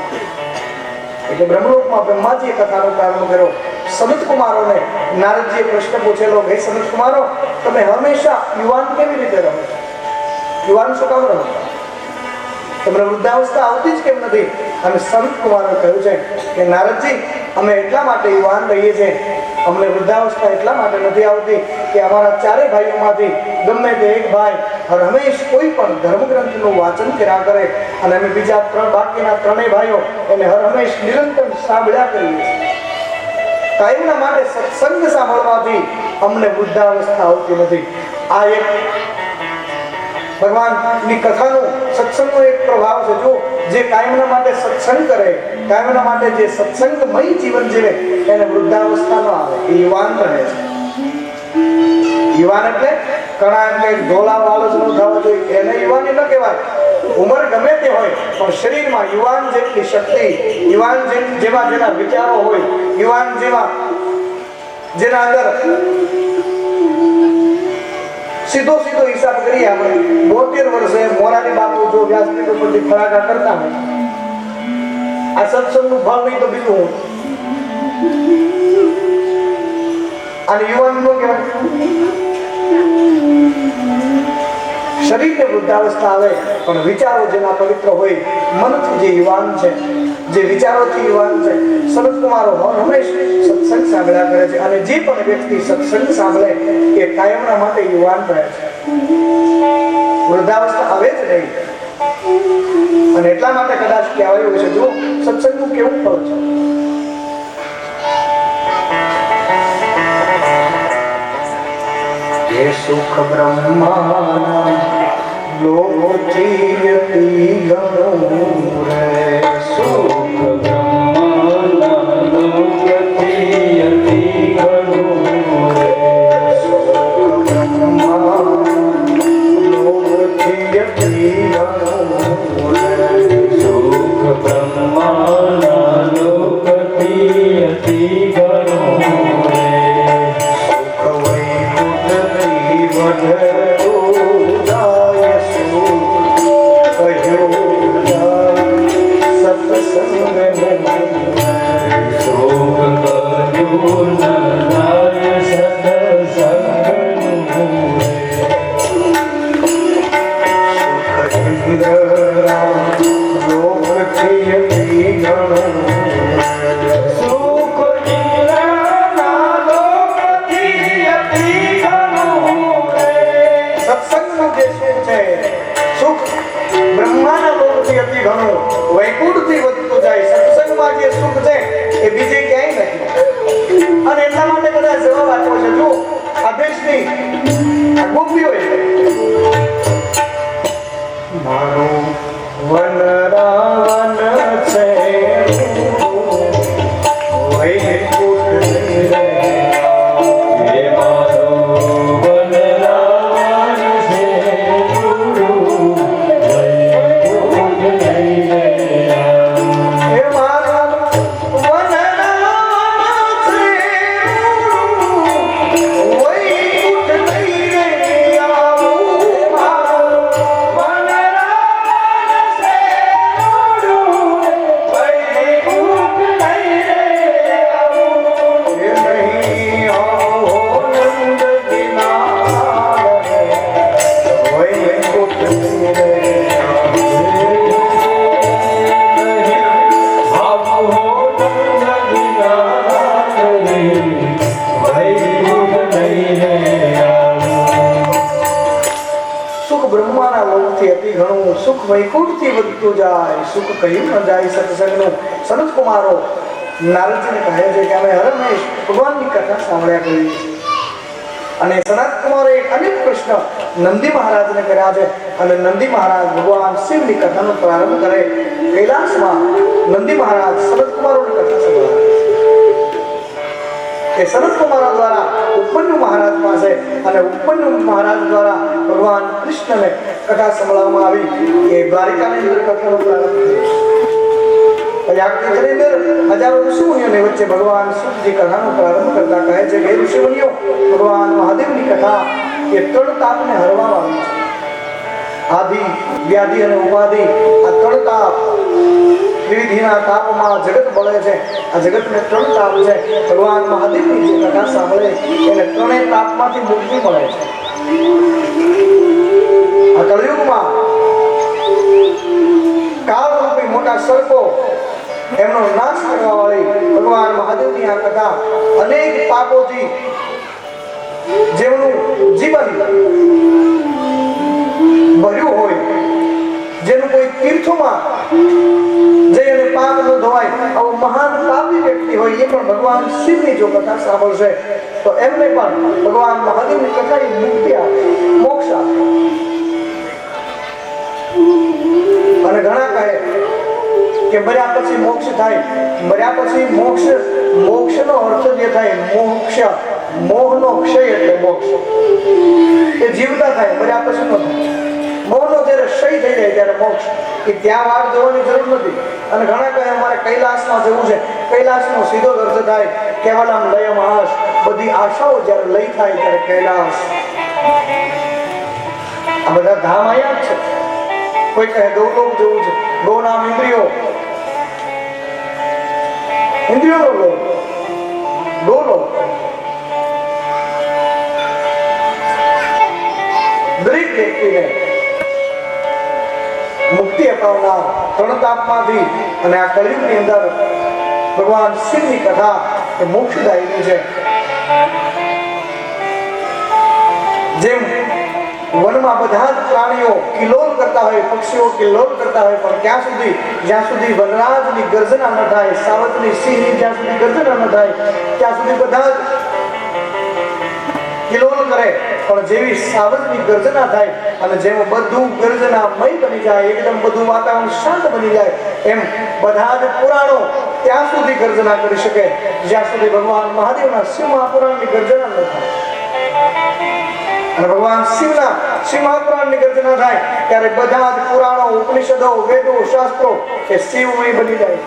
એટલે બ્રહ્મલોકમાં બ્રહ્માજીએ કથાનો પ્રારંભ કર્યો. સનત કુમારોને નારદજીએ પ્રશ્ન પૂછેલો, હે સનત કુમારો, તમે હંમેશા યુવાન કેવી રીતે રહો? યુવાન શું કામ રહો? તમને વૃદ્ધાવસ્થા આવતી જ કેમ નથી? અને સંત કુમારોએ કહ્યું છે કે નારદજી, અમે એટલા માટે યુવાન રહીએ છીએ, અમને વૃદ્ધાવસ્થા એટલા માટે નથી આવતી કે અમારા ચારેય ભાઈઓમાંથી ગમે તે એક ભાઈ હર હંમેશ કોઈ પણ ધર્મગ્રંથનું વાંચન કર્યા કરે અને અમે બીજા બાકીના ત્રણેય ભાઈઓ એને હર હંમેશ નિરંતર સાંભળ્યા કરીએ છીએ. કાયમના માટે સત્સંગ સાંભળવાથી અમને વૃદ્ધાવસ્થા આવતી નથી. આ એક ભગવાનની કથાનો સત્સંગનો એક પ્રભાવ છે. જો જે કાયમના માટે સત્સંગ કરે, કાયમના માટે જે સત્સંગમય જીવન જીવે, એને વૃદ્ધાવસ્થા ન આવે, એ યુવાન રહે છે. યુવાન એટલે કણા એટલે ઢોલા વાળો જ ન થવો જોઈએ, એને યુવાની ન કહેવાય. ઉંમર ગમે તે હોય પણ શરીરમાં યુવાન જેટલી શક્તિ, યુવાન જેવા જેના વિચારો હોય, યુવાન જેવા જેના અંદર સીધો હિસાબ કરીએ આપણે, 72 વર્ષે મોરારી બાપુ જો વ્યાસપીઠ ઉપરથી ફરાકા કરતા હોય, આ સત્સંગનું ફળ નહીં તો બીજું હોય. અને યુવાન નો કહેવાય. શરીરને વૃદ્ધાવસ્થા આવે પણ વિચારો જેના પવિત્ર હોય, મનથી જે યુવાન છે, જે વિચારોથી યુવાન છે, સનત કુમારો હંમેશા સત્સંગ સાંભળ્યા કરે છે. અને જે પણ વ્યક્તિ સત્સંગ સાંભળે એ કાયમના માટે યુવાન રહે છે, વૃદ્ધાવસ્થા આવે જ નહીં. અને એટલા માટે કદાચ કહેવાયું છે, જો સત્સંગનું કેવું ફળ છે. સુખ બ્રહ્મા લોચિયતી ગણો રે, સુખ બ્રહ્મા લોચિયતી ગણો રે, સુખ બ્રહ્મા લોચિયતી ગણો રે, સુખ બ્રહ્મા લોચિયતી ગણો રે, સુખ વૈકુંઠથી વધતું જાય. સત્સંગમાં જે સુખ છે એ બીજે ક્યાંય નથી. અને એટલા માટે કદાચ જવાબ આપ્યો છે. જો આ દેશની ગોપીઓ મારું વનરાવન છે, સુખ વૈકુંઠથી વધતું જાય, સુખ કહ્યું ન જાય સત્સંગનું. સનત કુમારો નારદજીને કહે છે કે અમે હરમેશ ભગવાનની કથા સાંભળ્યા કરીએ છીએ. અને સનત કુમારે અનેક પ્રશ્ન નંદી મહારાજને કર્યા છે. અને નંદી મહારાજ ભગવાન શિવની કથાનો પ્રારંભ કરે. કૈલાસમાં નંદી મહારાજ સનત કુમારોની કથા સંભળાવે. કે સનત કુમાર દ્વારા ઉપમન્યુ મહારાજ પાસે અને ઉપમન્યુ મહારાજ દ્વારા ભગવાન કૃષ્ણને કથા સંભળાવવામાં આવી કે દ્વારિકાની અંદર કથાનો પ્રારંભ થયો. પછી હજારો ઋષિમુનિઓની વચ્ચે ભગવાન શુકજી કથાનો પ્રારંભ કરતા કહે છે કે ઋષિમુનિઓ, ભગવાન મહાદેવની કથા એ ત્રણ તાપને હરવા આવી છે. આદિ, વ્યાધિ અને ઉપાધિ, આ ત્રણ તાપ વિવિધિના તાપમાં જગત બળે છે. આ જગતને ત્રણ તાપ છે. ભગવાન મહાદેવની જે કથા સાંભળે એને ત્રણેય તાપમાંથી મુક્તિ મળે છે. આ કળયુગમાં કાળરૂપી મોટા સર્પો એમનો નાશ કરવા વાળી ભગવાન મહાદેવની આ કથા અનેક પાપોથી જેમનું જીવન ભર્યું હોય, જેનું કોઈ તીર્થોમાં જઈ અને પાપ ન ધોવાય આવો મહાન પાપી વ્યક્તિ હોય, એ પણ ભગવાન શિવની જો કથા સાંભળશે તો એમને પણ ભગવાન મહાદેવની કથા મુક્તિ આપે, મોક્ષ આપે. અને ઘણા કહે કે મર્યા પછી મોક્ષ થાય. મર્યા પછી મોક્ષનો અર્થ જે થાય મોક્ષ, મોહનો ક્ષય એટલે મોક્ષ. એ જીવતા થાય, મર્યા પછી ન થાય. મોહનો જ્યારે ક્ષય થઈ જાય ત્યારે મોક્ષ, કે ત્યાં વાર જવાની જરૂર નથી. અને ઘણા કહે અમારે કૈલાસમાં જવું છે. કૈલાસનો સીધો અર્થ થાય કેવલમ લયમાશ, બધી આશાઓ જ્યારે લય થાય ત્યારે કૈલાસ. આ બધા ધામ અહીંયા જ છે. કોઈ કહે ગૌલોક જવું છે. ગૌ નામ ઇન્દ્રિયો, ઇન્દ્રિયોનો લોક, ગૌલોક. દરેક વ્યક્તિને મુક્તિ અપાવનાર ત્રણ તાપમાંથી અને આ કળયુગની અંદર ભગવાન શિવની કથા એ મોક્ષદાયી છે. જેમ વનમાં બધા જ પ્રાણીઓ કિલોલ કરતા હોય, પક્ષીઓ કિલોલ કરતા હોય, પણ જ્યાં સુધી વનરાજની ગર્જના ન થાય, સાવજની સિંહની જ્યાં સુધી ગર્જના ન થાય ત્યાં સુધી બધા જ કિલોલ કરે. પણ જેવી સાવજની ગર્જના થાય અને જેમ બધું ગર્જનામય બની જાય, એકદમ બધું વાતાવરણ શાંત બની જાય, એમ બધા જ પુરાણો ત્યાં સુધી ગર્જના કરી શકે જ્યાં સુધી ભગવાન મહાદેવના શિવ મહાપુરાણની ગર્જના ન થાય. અને ભગવાન શિવના શિવ મહાપુરાણની ગર્જના થાય ત્યારે બધા જ પુરાણો, ઉપનિષદો, વેદો, શાસ્ત્રો એ શિવમય બની જાય.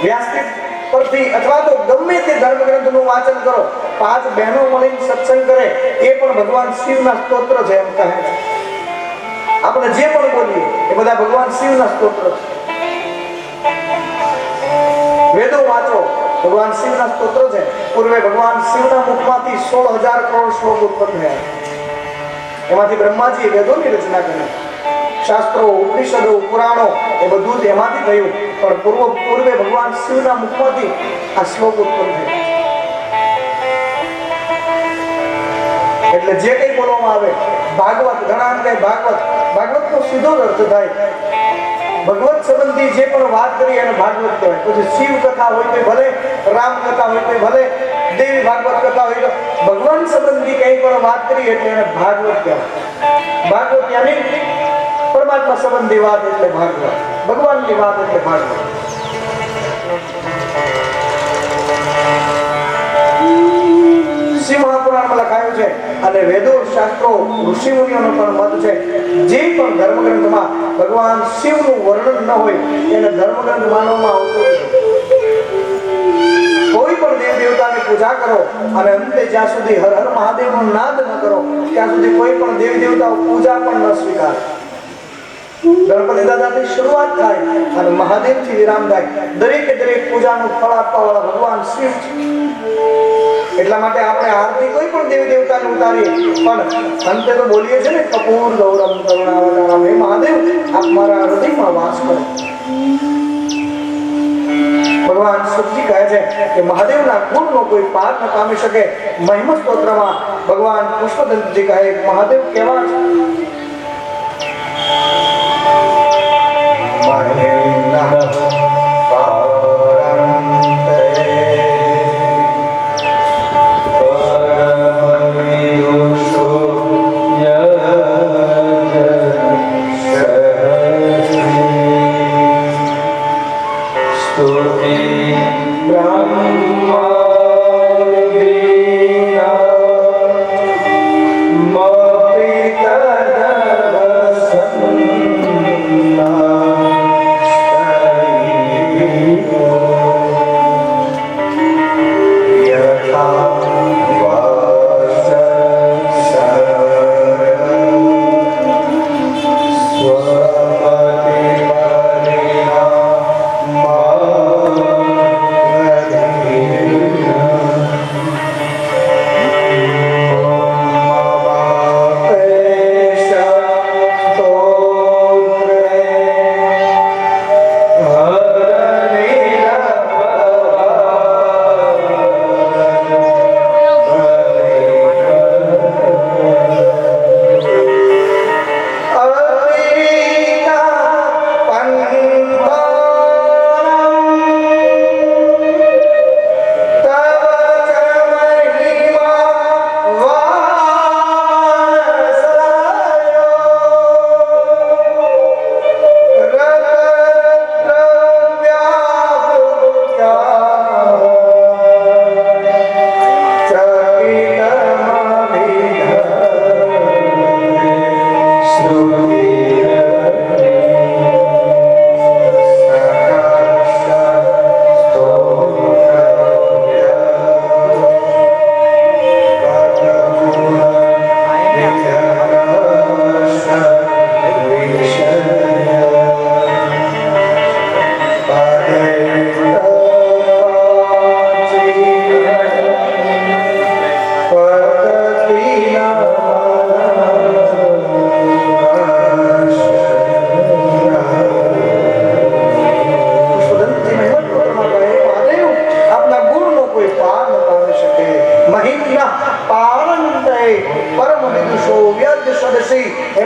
વ્યાસપીઠ પરથી અથવા તો ગમે તે ધર્મગ્રંથનું વાંચન કરો, 5 બહેનો મળીને સત્સંગ કરે, એ પણ ભગવાન શિવના સ્તોત્ર છે એમ કહે છે. આપણે જે પણ બોલીએ એ બધા ભગવાન શિવના સ્તોત્ર છે. વેદો વાંચો, ભગવાન શિવના સ્તોત્ર છે. પૂર્વે ભગવાન શિવના મુખમાંથી 16,000 કરોડ શ્લોક ઉત્પન્ન થયા. એમાંથી બ્રહ્માજીએ વેદોની રચના કરી. શાસ્ત્રો, ઉપનિષદો, પુરાણો એ બધું જ એમાંથી થયું. પણ પૂર્વે ભગવાન શિવના મુખમાંથી આ શ્લોક ઉત્પન્ન થયા. એટલે જે કંઈ બોલવામાં આવે, ભાગવત, ઘણા કહે ભાગવતનો સીધો અર્થ થાય ભગવત સંબંધી જે પણ વાત કરી એને ભાગવત કહેવાય. પછી શિવ કથા હોય તો ભલે, રામ કથા હોય તો ભલે, દેવી ભાગવત કથા હોય તો ભગવાન સંબંધી કંઈ પણ વાત કરી એટલે એને ભાગવત કહેવાય. ભાગવત યાની પરમાત્મા સંબંધી વાત એટલે ભાગવત, ભગવાનની વાત એટલે ભાગવત. શિવ મહાપુરાણમાં લખાયું છે અને વેદો, શાસ્ત્રો, ઋષિમુનિઓનો પણ મત છે જે પણ ધર્મગ્રંથમાં ભગવાન શિવનું વર્ણન ન હોય એને ધર્મગ્રંથ માનવામાં આવતો નથી. કોઈ પણ દેવ દેવતાની પૂજા કરો અને અંતે જ્યાં સુધી હર હર મહાદેવનો નાદ ન કરો ત્યાં સુધી કોઈ પણ દેવી દેવતાઓ પૂજા પણ ન સ્વીકારે. ગણપતિ દાદાથી શરૂઆત થાય અને મહાદેવથી વિરામ થાય. દરેકે દરેક પૂજાનું ફળ આપવા વાળા ભગવાન શિવ છે. એટલા માટે આપણે આરતી કોઈ પણ દેવી દેવતાને ઉતારીએ પણ અંતે તો બોલીએ છે ને, કપૂર ગૌરમ કરુણાવતારમ, હે મહાદેવ આપ મારા હૃદયમાં વાસ કરો. ભગવાન શિવજી કહે છે કે મહાદેવના ગુણનો કોઈ પાર ન પામી શકે. મહિમા સ્તોત્રમાં ભગવાન પુષ્પદંતજી કહે મહાદેવ કેવા છે. स्तुति ब्रह्मा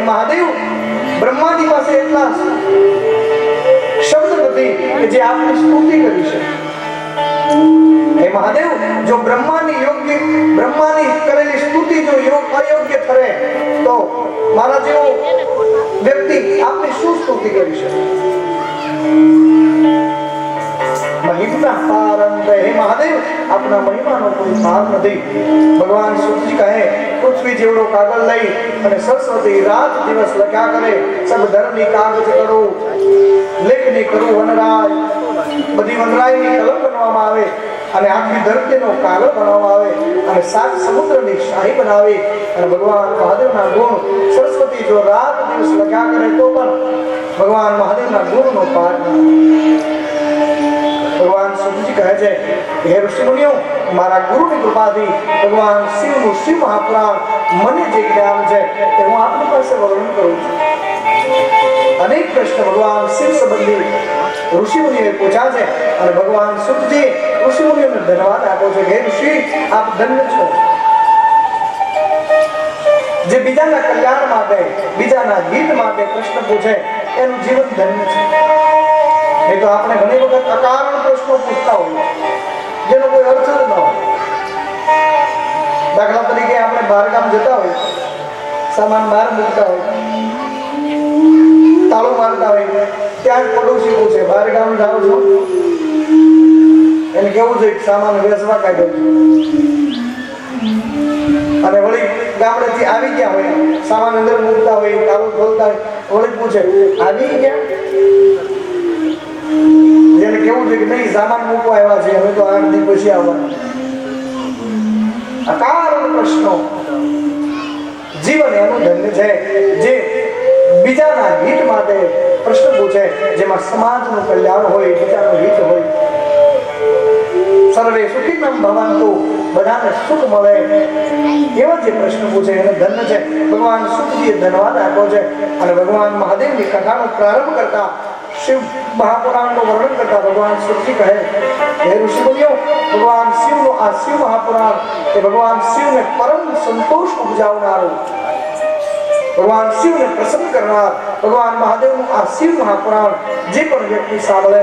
महादेव ब्रह्मा जी पास इतना शब्द નથી કે જે આપની સ્તુતિ કરી શકે હે મહાદેવ જો બ્રહ્માની કરેલી સ્તુતિ જો અયોગ્ય ઠરે તો મારા જેવો વ્યક્તિ આપની શું સ્તુતિ કરી શકે महिमा पारंत हे महादेव अपना महिमा नो कोई पार नहीं भगवान सूत जी कहे पृथ्वी जेवड़ो कागल लई अने सरस्वती रात दिवस लख्या करे सब धर्मनी कागज करो लेखनी करू वनराय बधी वनरायनी कलम बनवामां आवे अने आखी धरतीनो कागल बनवामां आवे अने सात समुद्रनी शाही बनावी अने भगवान महादेवना गुण सरस्वती जो रात दिवस लख्या करे तो पण भगवान महादेवना गुणनो पार भगवान शिव जी कहे छे हे ऋषि मुनियो मारा गुरुनी कृपाथी भगवान शिवनु शिव महापुराण मने जे ज्ञान छे ते हूँ आपनी पासे वर्णन करूं छुं अनेक प्रश्न भगवान शिव संबंधी ऋषि मुनिए पूछा छे अने भगवान शिव जी ऋषि मुनियोने धन्यवाद आपो छे हे ऋषि आप धन्य छो जे बीजाना कल्याण माटे बीजाना हित माटे प्रश्न पूछे एनु जीवन धन्य छे नहीं तो आपने घनी वक्त अकारण प्रश्नों पूछता हो जेनो कोई अर्थ ज न हो दाखला तरीके आपने बाहर गाम जता हो सामान बाहर मूकता हो ताळो मारता हो त्यां पड़ोशी पूछे बाहर गाम जाओ छो एने केवुं छे सामान वेचवा काढ्यो अने वળી गामडेથી આવી ગયા હોય સામાન અંદર મૂકતા હોય તાળું ખોલતા હોય વળી પૂછે આવી ગયા જેને કેવું છે કે નહીં સામાન મૂકવા આવ્યા છે હવે તો 8 દિવસ પછી આવવાના અકારણ પ્રશ્નો જીવન એનું ધન્ય છે જે બીજાના હિત માટે પ્રશ્ન પૂછે જેમાં સમાજનું કલ્યાણ હોય બીજાનું હિત હોય સર્વે સુખીનમ ભવંતુ બધાને સુખ મળે એવા જે પ્રશ્ન પૂછે એને ધન્ય છે ભગવાન સુખજીએ ધન્યવાદ આપ્યો છે અને ભગવાન મહાદેવની કથાનો પ્રારંભ કરતા शिव महापुराण नो वर्णन करता भगवान शिव जी कहे हे ऋषि मुनियो भगवान शिव नो आ शिव महापुराण के भगवान शिव ने परम संतोष उपजावनारो भगवान शिव ने प्रसन्न करनार भगवान महादेव नो आ शिव महापुराण जे पण व्यक्ति सांभळे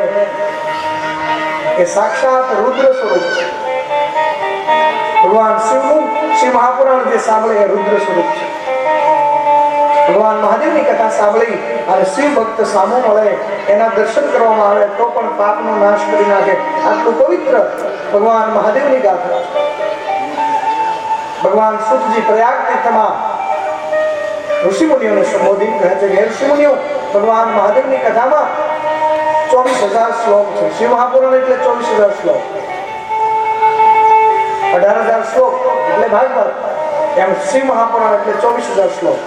ए साक्षात रुद्र स्वरूप छे भगवान शिव नु शिव महापुराण जे सांभळे ए रुद्र स्वरूप छे ભગવાન મહાદેવની કથા સાંભળી અને શિવ ભક્ત સામો મળે, એના દર્શન કરવામાં આવે તો પણ પાપનો નાશ કરી નાખે. આટલું પવિત્ર ભગવાન મહાદેવની ગાથા. ભગવાન સુતજી પ્રયાગ તીર્થમાં ઋષિમુનિઓને સંબોધિત કહે છે કે ઋષિમુનિઓ, ભગવાન મહાદેવની કથામાં 24,000 શ્લોક છે. શિવ મહાપુરાણ એટલે 24,000 શ્લોક, 18,000 શ્લોક એટલે ભાગવત, એમ શિવ મહાપુરાણ એટલે 24,000 શ્લોક.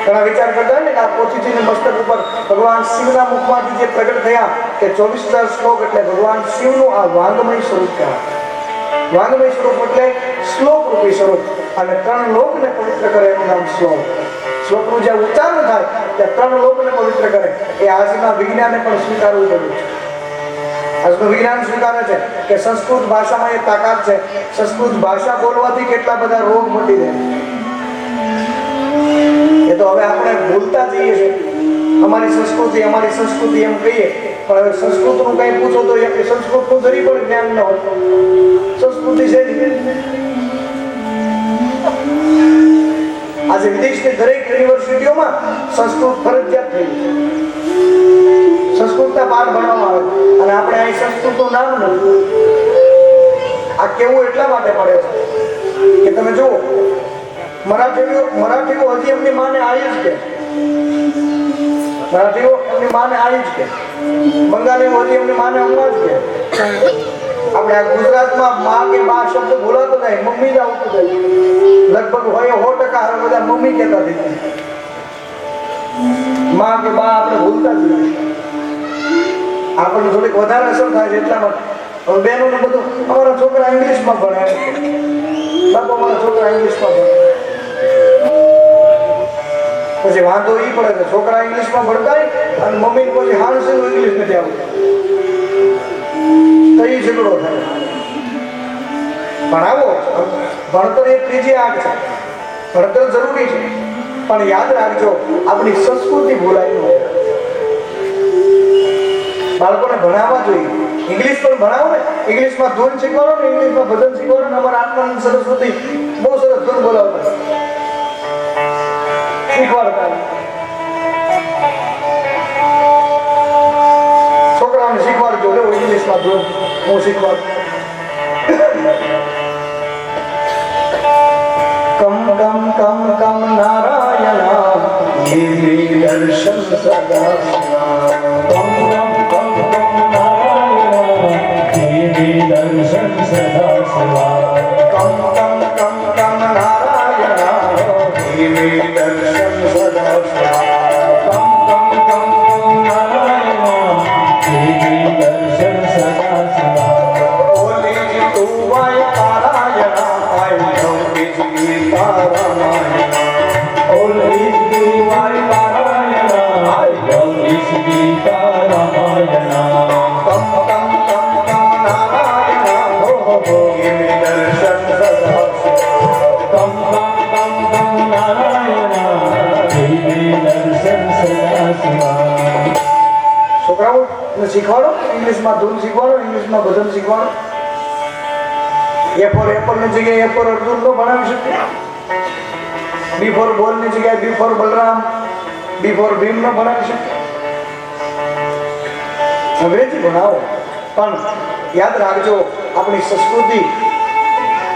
ઘણા વિચાર કરતા હોય ને કે આ પોથીજીના મસ્તક ઉપર ભગવાન શિવના મુખમાંથી જે પ્રગટ થયા કે 24,000 શ્લોક એટલે ભગવાન શિવનું આ વાંગમય સ્વરૂપ કહેવાય. વાંગમય સ્વરૂપ એટલે શ્લોક રૂપી સ્વરૂપ, અને 3 લોકને પવિત્ર કરે એનું નામ શ્લોક. શ્લોકનું જે ઉચ્ચારણ થાય તે 3 લોકને પવિત્ર કરે. એ આજના વિજ્ઞાને પણ સ્વીકારવું પડ્યું છે. આજનું વિજ્ઞાન સ્વીકારે છે કે સંસ્કૃત ભાષામાં એ તાકાત છે. સંસ્કૃત ભાષા બોલવાથી કેટલા બધા રોગ મટી જાય. એ તો હવે આપણે ભૂલતા જઈએ છીએ. અમારી સંસ્કૃતિ એમ કહીએ, પણ હવે સંસ્કૃતનું કંઈ પૂછો તો એ સંસ્કૃતનું જરી પણ જ્ઞાન ન હોય. સંસ્કૃતિ છે આજે વિદેશની દરેક યુનિવર્સિટીઓમાં સંસ્કૃત ફરજિયાત થઈ છે. સંસ્કૃતના પાઠ ભણવામાં આવે અને આપણે અહીં સંસ્કૃતનું નામ નથી. આ કેવું એટલા માટે પડે છે કે તમે જુઓ, મરાઠીઓ હજી એમની માને આવી જ કે, મરાઠીઓ એમની માને આવી જ કે, બંગાળીઓ હજી એમની માને અમ્મા જ કે. આપણે આ ગુજરાતમાં માં કે બા શબ્દ બોલાતો જાય, મમ્મી જ આવતું જાય. લગભગ હોય 100% હવે બધા મમ્મી કહેતા થઈ જાય. માં કે બા આપણે ભૂલતા જ નહીં. આપણને થોડીક વધારે અસર થાય છે એટલા માટે. હવે બહેનોને બધું અમારા છોકરા ઇંગ્લિશમાં ભણે, બાપા અમારા છોકરા ઇંગ્લિશમાં ભણે. પછી વાંધો એ પડે છે છોકરા ઇંગ્લિશમાં ભણતા અને મમ્મી પછી હાણસીનું ઇંગ્લિશ નથી આવતું, તો એ ઝઘડો થાય. ભણાવો, ભણતર એ ત્રીજી આગ છે. ભણતર જરૂરી છે, પણ યાદ રાખજો આપણી સંસ્કૃતિ ભૂલાય ન. બાળકોને ભણાવવા જોઈએ. ઇંગ્લિશ પણ ભણાવો ને, ઇંગ્લિશમાં ધૂન શીખવાડો ને, ઇંગ્લિશમાં ભજન શીખવાડો ને. અમારા આત્માનંદ સરસ્વતી બહુ સરસ ધૂન બોલાવતા શીખવાડતા. છોકરાઓને શીખવાડજો ઇંગ્લિશમાં ધૂન, હું શીખવાડું. કમ કમ કમ કમ નારાયણ દર્શન સદા. કમ કમ કમ કમ નારાયણ દર્શન સદા સદા. કમ કમ કમ કમ નારાયણ દર્શન સદા સદા. કમ કમ કમ કમ નારાયણ દર્શન સદા સદા. ઓલી તું વાય પારાયણ આય નવકી ગીતા રામાયણ. ઓલી તું વાય પારાયણ આય નવકી ગીતા રામાયણ. કમ કમ કમ કમ નારાયણ હો દર્શન સદા. કમ કમ કમ કમ નારાયણ દર્શન સદા સદા. છોકરાઓ શીખવાડો, ઇંગ્લિશમાં ધૂન શીખવાડો, ઇંગ્લિશમાં ભજન શીખવાડો. એ ફોર એપલની જગ્યાએ એ ફોર અર્જુન નો ભણાવી શકે. બી ફોર બોલની જગ્યાએ બી ફોર બલરામ, બી ફોર ભીમ નો ભણાવી શકે. અંગ્રેજી ભણાવો, પણ યાદ રાખજો આપણી સંસ્કૃતિ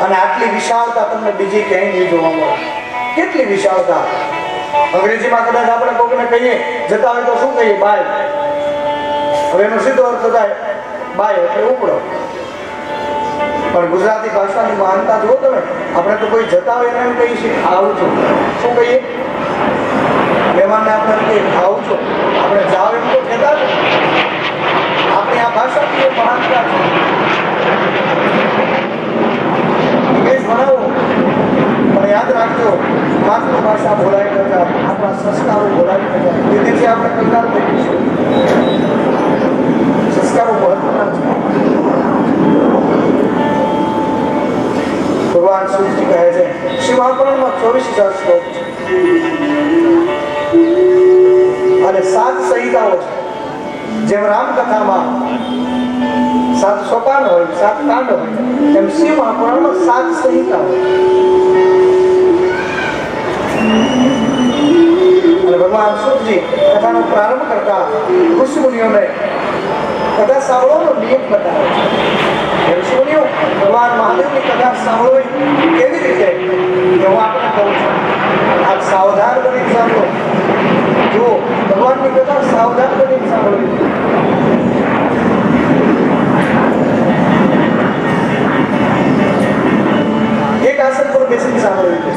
અને આટલી વિશાળતા તમને બીજી ક્યાંય નહીં જોવા મળે. કેટલી વિશાળતા. અંગ્રેજીમાં કદાચ આપણે કોઈને કહીએ જતા હોય તો શું કહીએ? બાય. હવે એનો સીધો અર્થ થાય બાય એટલે ઉપડો. પણ ગુજરાતી ભાષાની મહાનતા જુઓ તમે. આપણે તો કોઈ જતા હોય એને એમ કહીએ છીએ આવું છું. શું કહીએ? મહેમાનને આપણે કહીએ આવું છું. આપણે જાઓ એમ તો કહેતા જ. આપણી આ ભાષાની મહાનતા છે. ઇંગ્લિશ ભણાવો, પણ યાદ રાખજો માતૃભાષા ભોલાઈ ન જાય, આપણા સંસ્કારો ભોલાઈ ન જાય. તેથી આપણે કંગાળ થઈ ગઈશું. સંસ્કારો મહત્વના છે. ભગવાન શિવજી કહે છે શિવ મહાપુરાણમાં 24,000 શ્લોક છે અને 7 સંહિતાઓ છે. જેમ રામકથામાં 7 સોપાન હોય, 7 કાંડ હોય, એમ શિવ મહાપુરાણમાં 7 સંહિતાઓ. અને ભગવાન શુદ્ધજી કથાનો પ્રારંભ કરતા ઋષિ મુનિઓને કથા સાંભળવાનો નિયમ બતાવે છે. ઋષિ મુનિઓ ભગવાન મહાદેવની કથા સાંભળવી કેવી રીતે હું આપણે કહું છું. આપ સાવધાન બની સાંભળો. જુઓ, ભગવાનની કથા સાવધાન બની સાંભળવી. એક આસન પર બેસીને સાંભળવી છે.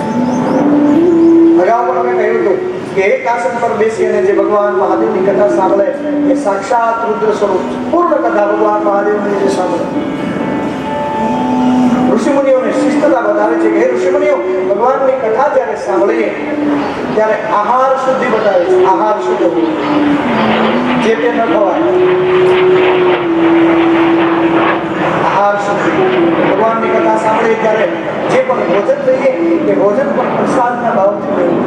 અગાઉ પણ અમે કહ્યું હતું કે એક આસન પર બેસી અને જે ભગવાન મહાદેવની કથા સાંભળે એ સાક્ષાત રુદ્ર સ્વરૂપ પૂર્ણ કથા ભગવાન મહાદેવની જે સાંભળે. ઋષિમુનિઓને શિસ્તતા બતાવે છે કે હે ઋષિમુનિઓ, ભગવાનની કથા જ્યારે સાંભળીએ ત્યારે આહાર શુદ્ધિ બતાવે છે. આહાર શુદ્ધ હોવું, જે તે ન ખવાય. આહાર શુદ્ધિ. ભગવાનની કથા સાંભળીએ ત્યારે જે પણ ભોજન લઈએ એ ભોજન પણ પ્રસાદના ભાવથી લેવું,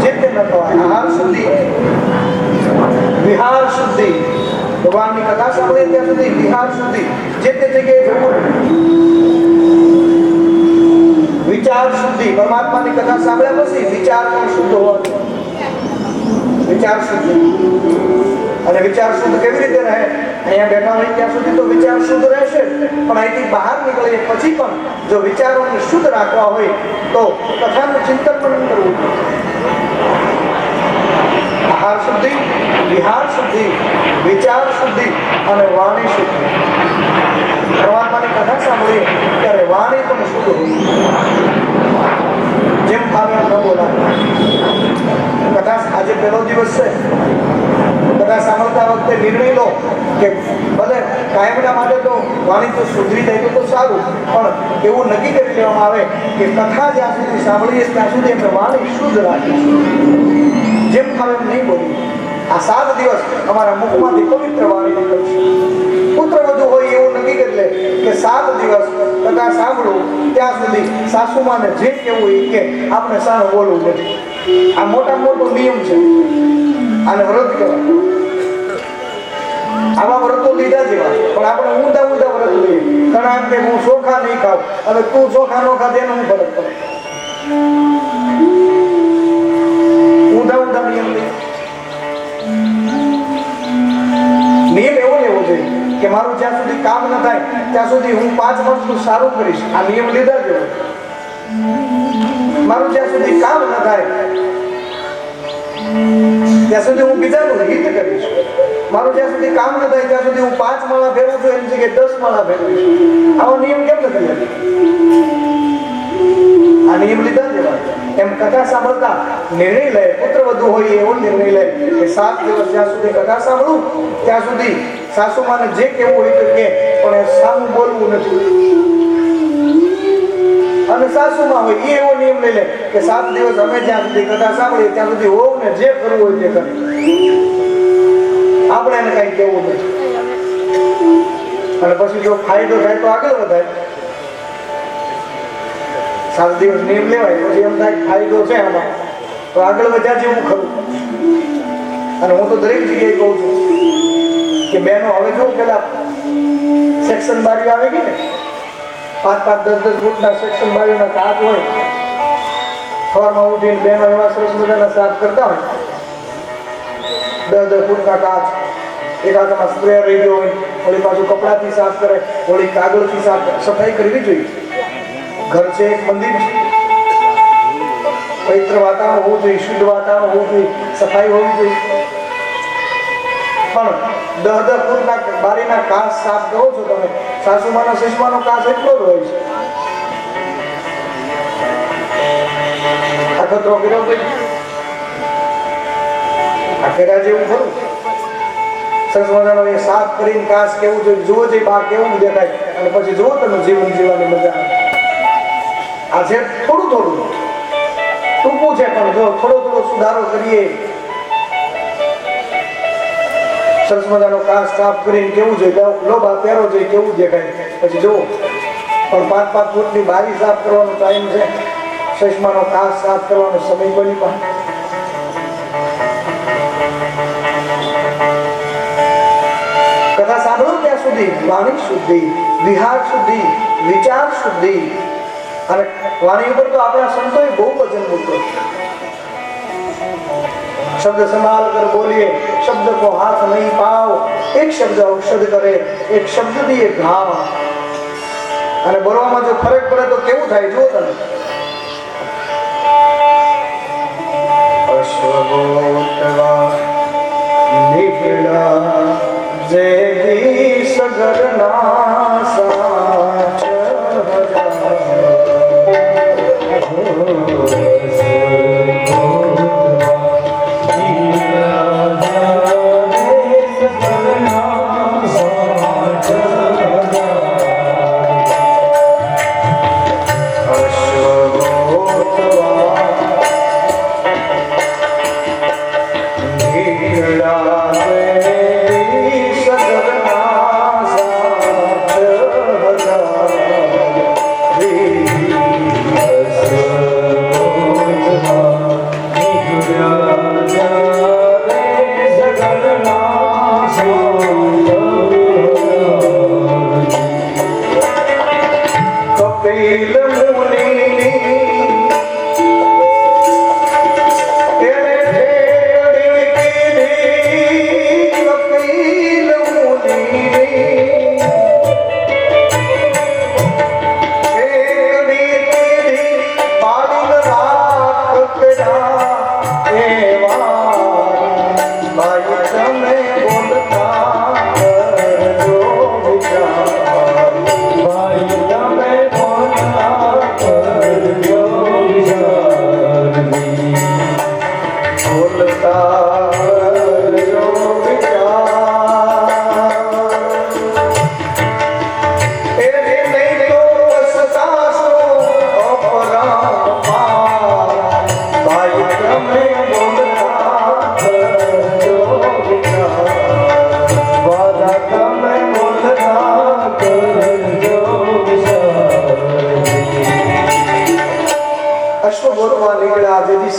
જે તે ન ખવાય. આહાર શુદ્ધિ. વિહાર શુદ્ધિ. ભગવાનની કથા સાંભળીએ ત્યાં સુધી વિહાર શુદ્ધિ, જે તે જગ્યાએ જવું. વિચાર શુદ્ધિ. પરમાત્માની કથા સાંભળ્યા પછી વિચાર પણ શુદ્ધ હોવાનો. વિચાર શુદ્ધિ. અને વિચાર શુદ્ધ કેવી રીતે રહે? અહીંયા બેઠા હોય ત્યાં સુધી તો વિચાર શુદ્ધ રહેશે, પણ અહીંથી બહાર નીકળીએ પછી પણ જો વિચારોને શુદ્ધ રાખવા હોય તો કથાનું ચિંતન પણ કરવું. આહાર શુદ્ધિ, વિહાર શુદ્ધિ, વિચાર શુદ્ધિ અને વાણી શુદ્ધિ. પરમાત્માની કથા સાંભળીએ ત્યારે વાણી પણ શુદ્ધ હોય, જેમ ભાવે ન બોલાય. કથા આજે પહેલો દિવસ છે. કથા સાંભળતા વખતે નિર્ણય લો કે ભલે કાયમના માટે તો વાણી તો સુધરી જાય તો સારું, પણ એવું નક્કી કરી લેવામાં આવે કે કથા જ્યાં સુધી સાંભળીએ ત્યાં સુધી આપણે વાણી શુદ્ધ રાખીશું, જેમ ભાવે એમ નહીં બોલીએ. આ 7 દિવસ અમારા મુખમાંથી પવિત્ર વાણી નીકળશે. પુત્ર વધુ હોય એવું નક્કી કરી લે કે 7 દિવસ કથા સાંભળવું ત્યાં સુધી સાસુમાને જે કહેવું એ કે આપણે સારું બોલવું નથી. આ મોટા મોટો નિયમ છે. આને વ્રત કહેવાય. આવા વ્રતો લીધા જેવા, પણ આપણે ઊંધા ઊંધા વ્રત લઈએ. ઘણા એમ કે હું ચોખા નહીં ખાવ, અને તું ચોખા નો ખાધે એનો હું ફરક પડે. ઊંધા ઊંધા નિયમ લઈએ. નિયમ એવો લેવો જોઈએ કે મારું જ્યાં સુધી કામ ન થાય ત્યાં સુધી હું 5 વર્ષનું સારું કરીશ. આ નિયમ લીધા જેવો. મારું જ્યાં સુધી કામ ન થાય ત્યાં સુધી હું બીજાનું હિત કરીશ. મારું જ્યાં સુધી કામ ન થાય ત્યાં સુધી હું 5 માળા ફેરવું છું એની જગ્યાએ 10 માળા ફેરવીશ. આવો નિયમ કેમ નથી લેતો? આ નિયમ લીધા જેવા. એમ કથા સાંભળતા નિર્ણય લે, પુત્ર વધુ હોય એવો નિર્ણય લે કે 7 દિવસ જ્યાં સુધી કથા સાંભળું ત્યાં સુધી સાસુમાને જે કહેવું હોય તો કે, પણ એ સામું બોલવું નથી. અને સાસુમાં હોય એ એવો નિયમ લઈ લે કે 7 દિવસ અમે જ્યાં સુધી કથા સાંભળીએ ત્યાં સુધી હોવ ને જે કરવું હોય તે કરે. આપણે એને કઈ કહેવું નથી. અને પછી જો ફાયદો થાય તો આગળ વધાય. 7 દિવસ નિયમ લેવાય, પછી એમ થાય ફાયદો છે આમાં તો આગળ વધ્યા જેવું ખરું. અને હું તો દરેક જગ્યાએ કહું છું કે બહેનો હવે જો પેલા સેક્શન બારી આવી ગઈ ને, 5-5, 10-10 ફૂટના સેક્શન બારીઓના કાચ હોય. સવારમાં ઉઠીને બહેનો એવા સરસ મજાના સાફ કરતા હોય. 10-10 ફૂટના કાચ. એક હાથમાં સ્પ્રે રહી ગયો હોય, વળી પાછું કપડાથી સાફ કરે, વળી કાગળથી સાફ કરે. સફાઈ કરવી જોઈએ. ઘર છે એક મંદિર છે. પવિત્ર વાતાવરણ હોવું જોઈએ, શુદ્ધ વાતાવરણ હોવું જોઈએ, સફાઈ હોવી જોઈએ. પણ 10-10 ફૂટના બારીના કાચ સાફ કરો છો તમે, સાસુમાનો સસમાનો કાચ એટલો જ હોય છે. આ ખતરો કર્યો ભાઈ, આ કર્યા જેવું ખરું. સરસ મજાનો એ સાફ કરીને કાચ કેવું જોઈએ, જુઓ જોઈએ બહાર કેવું દેખાય, અને પછી જુઓ તમે જીવન જીવવાની મજા આવે. આ છે થોડું થોડું ટૂંકું છે, પણ જો થોડો થોડો સુધારો કરીએ. સરસ મજાનો કાચ સાફ કરીને કેવું જોઈએ, લોભા પહેરો જોઈએ કેવું દેખાય. પછી જુઓ, પણ 5-5 ફૂટની બારી સાફ કરવાનો ટાઈમ છે, ચશ્માનો કાચ સાફ કરવાનો સમય બની પાસે. કથા સાંભળો ત્યાં સુધી વાણી શુદ્ધિ, વિહાર શુદ્ધિ, વિચાર શુદ્ધિ. અને વાણી ઉપર તો આપણા સંતોએ બહુ વચન મૂક્યો. शब्द संभाल कर बोलिए, शब्द को हाथ नहीं पाओ, एक शब्द औषध करे, एक शब्द दिए घाव। અને બોલવામાં જો ફરક પડે તો કેવું થાય જો તમે અશ્વગોત્રવા નીકળ્યા જે સગરના સાચ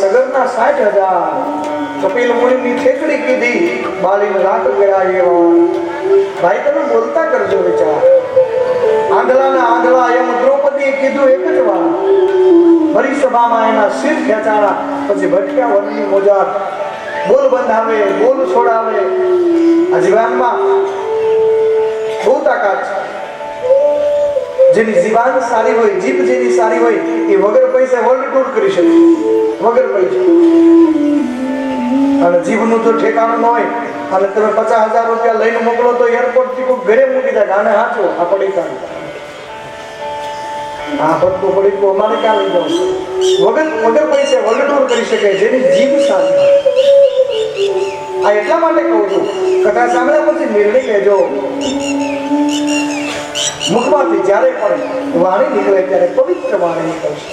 સગરના 60,000 કપિલ મુનિની ઠેકડી કીધી બાળીને રાખ ગયા એવા ભાઈ તમે બોલતા કરજો વિચાર આંધળાના આંધળા એમ દ્રૌપદીએ કીધું એક જ વાર ભરી સભામાં એના શિર ખેંચાણા પછી ભટક્યા વનની મોજાર બોલ બંધાવે બોલ છોડાવે આ જીવનમાં બહુ તાકાત છે જેની જીવાન સારી હોય જીભ જેની સારી હોય એ વગર પૈસે વર્લ્ડ ટૂર કરી શકે વગર પૈસે અને જીભનું જો ઠેકાણું ન હોય અને તમે 50,000 રૂપિયા લઈને મોકલો તો એરપોર્ટ થી કોઈ ઘરે મૂકી જાય આને હાચો આ પડી કાઢ આ બધું પડી તો અમારે ક્યાં લઈ જવું વગર પૈસે વર્લ્ડ ટૂર કરી શકે જેની જીભ સારી આ એટલા માટે કહું છું કથા સાંભળ્યા પછી નિર્ણય લેજો મુખમાંથી જ્યારે પણ વાણી નીકળે ત્યારે પવિત્ર વાણી નીકળશે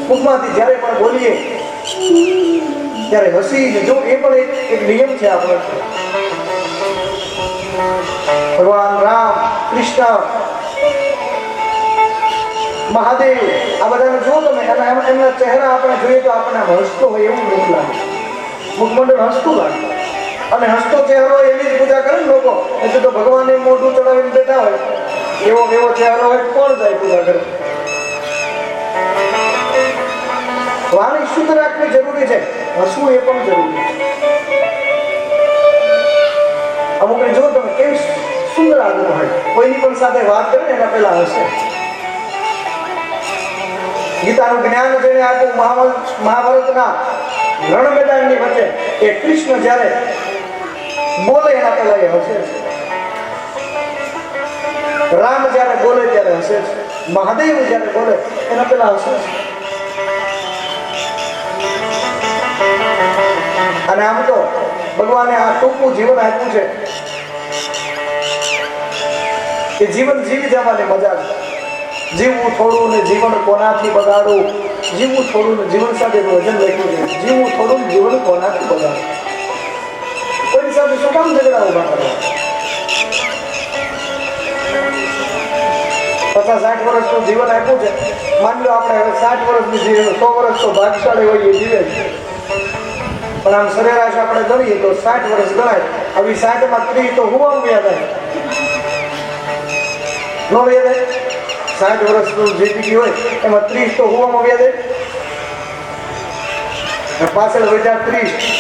મુખમાંથી જ્યારે પણ બોલીએ ત્યારે હસીને જો એ પણ એક નિયમ છે આપણો ભગવાન રામ કૃષ્ણ મહાદેવ આ બધાને જો તમે એમના ચહેરા આપણે જોઈએ તો આપણને હસતો હોય એવું મુખ લાગે મુખમંડળ હસતું લાગે અને હસતો ચહેરો એની જ પૂજા કરે ને લોકો એટલે તો ભગવાનને મોઢું ચડાવીને બેઠા હોય એવો ચહેરો હોય કોણ જાય પૂજા કરે વાણી શુદ્ધ રાખવી જરૂરી છે હસવું એ પણ જરૂરી છે અમુક જો તમે કેવી સુંદર આદત હોય કોઈની પણ સાથે વાત કરે ને એના પહેલા હસે ગીતાનું જ્ઞાન જેને આપ્યું મહાભારતના રણ મેદાનની વચ્ચે એ કૃષ્ણ જ્યારે બોલે એના પહેલા એ હસે છે રામ જ્યારે બોલે ત્યારે હસે છે મહાદેવ જ્યારે બોલે એના પહેલા હસે છે અને આમ તો ભગવાને આ ટૂંકું જીવન આપ્યું છે એ જીવન જીવી જવાની મજા છે જીવવું થોડું ને જીવન કોનાથી બગાડવું જીવવું થોડું ને જીવન સાથે વજન લખ્યું છે જીવવું થોડું જીવન કોનાથી બગાડવું કોઈની સાથે શું કામ ઝઘડા ઉભા કરવા 50-60 વર્ષનું જીવન આપ્યું છે માની લો આપણે હવે 60 વર્ષની જીવે 100 વર્ષ તો ભાગ્યશાળી હોય એ જીવે પણ આમ સરેરાશ આપણે ગણીએ તો 60 વર્ષ ગણાય આવી 60 માં 30 તો હું યાદ આવે નો યાદ આવે 60 વર્ષનું જિંદગી હોય એમાં 30 તો હું યાદ આવે પાછળ વધ્યા 30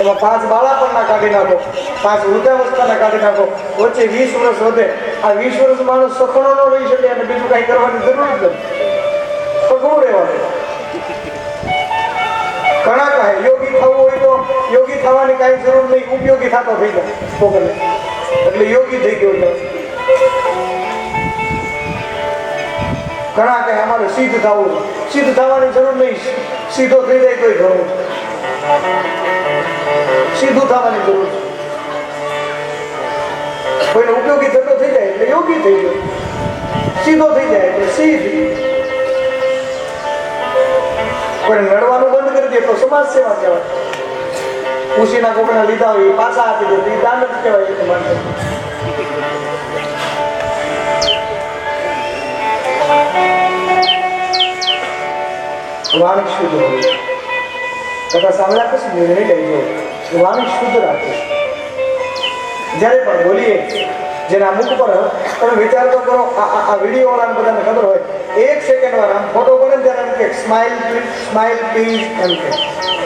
એમાં 5 બાળાપણના કાઢી નાખો, 5 વૃદ્ધાવસ્થાના કાઢી નાખો, વચ્ચે 20 વર્ષ વધે. આ 20 વર્ષ માણસ સફળો ન રહી શકે અને બીજું કાંઈ કરવાની જરૂર જ નથી. સફળો રહેવાનું. ઘણા કહે યોગી થવું હોય તો યોગી થવાની કાંઈ જરૂર નહીં, ઉપયોગી થતો થઈ જાય પોગલે એટલે યોગી થઈ ગયો છે. ઘણા કહે અમારે સિદ્ધ થવું, સિદ્ધ થવાની જરૂર નહીં, સીધો થઈ જાય તોય ઘણું. સીધું થવાની જરૂર છે. કોઈને ઉપયોગી થતો થઈ જાય એટલે યોગી થઈ ગયો, સીધો થઈ જાય એટલે સિદ્ધ. કોઈને નડવાનું બંધ કરી દે તો સમાજ સેવા કહેવાય. ખુશીના કોકના લીધા હોય પાછા આપી દે તો દાન જ કહેવાય. એટલે માનતો વાણી શુદ્ધ હોય. કથા સાંભળ્યા પછી નિર્ણય લેજો વાણી શુદ્ધ રાખો. જ્યારે પણ બોલીએ જેના મુખ પર તમે વિચાર તો કરો, આ વિડીયો વાળાને બધાને ખબર હોય 1 સેકન્ડ વાર આમ ફોટો પડે ને ત્યારે એમ કે સ્માઇલ પ્લીઝ એમ કે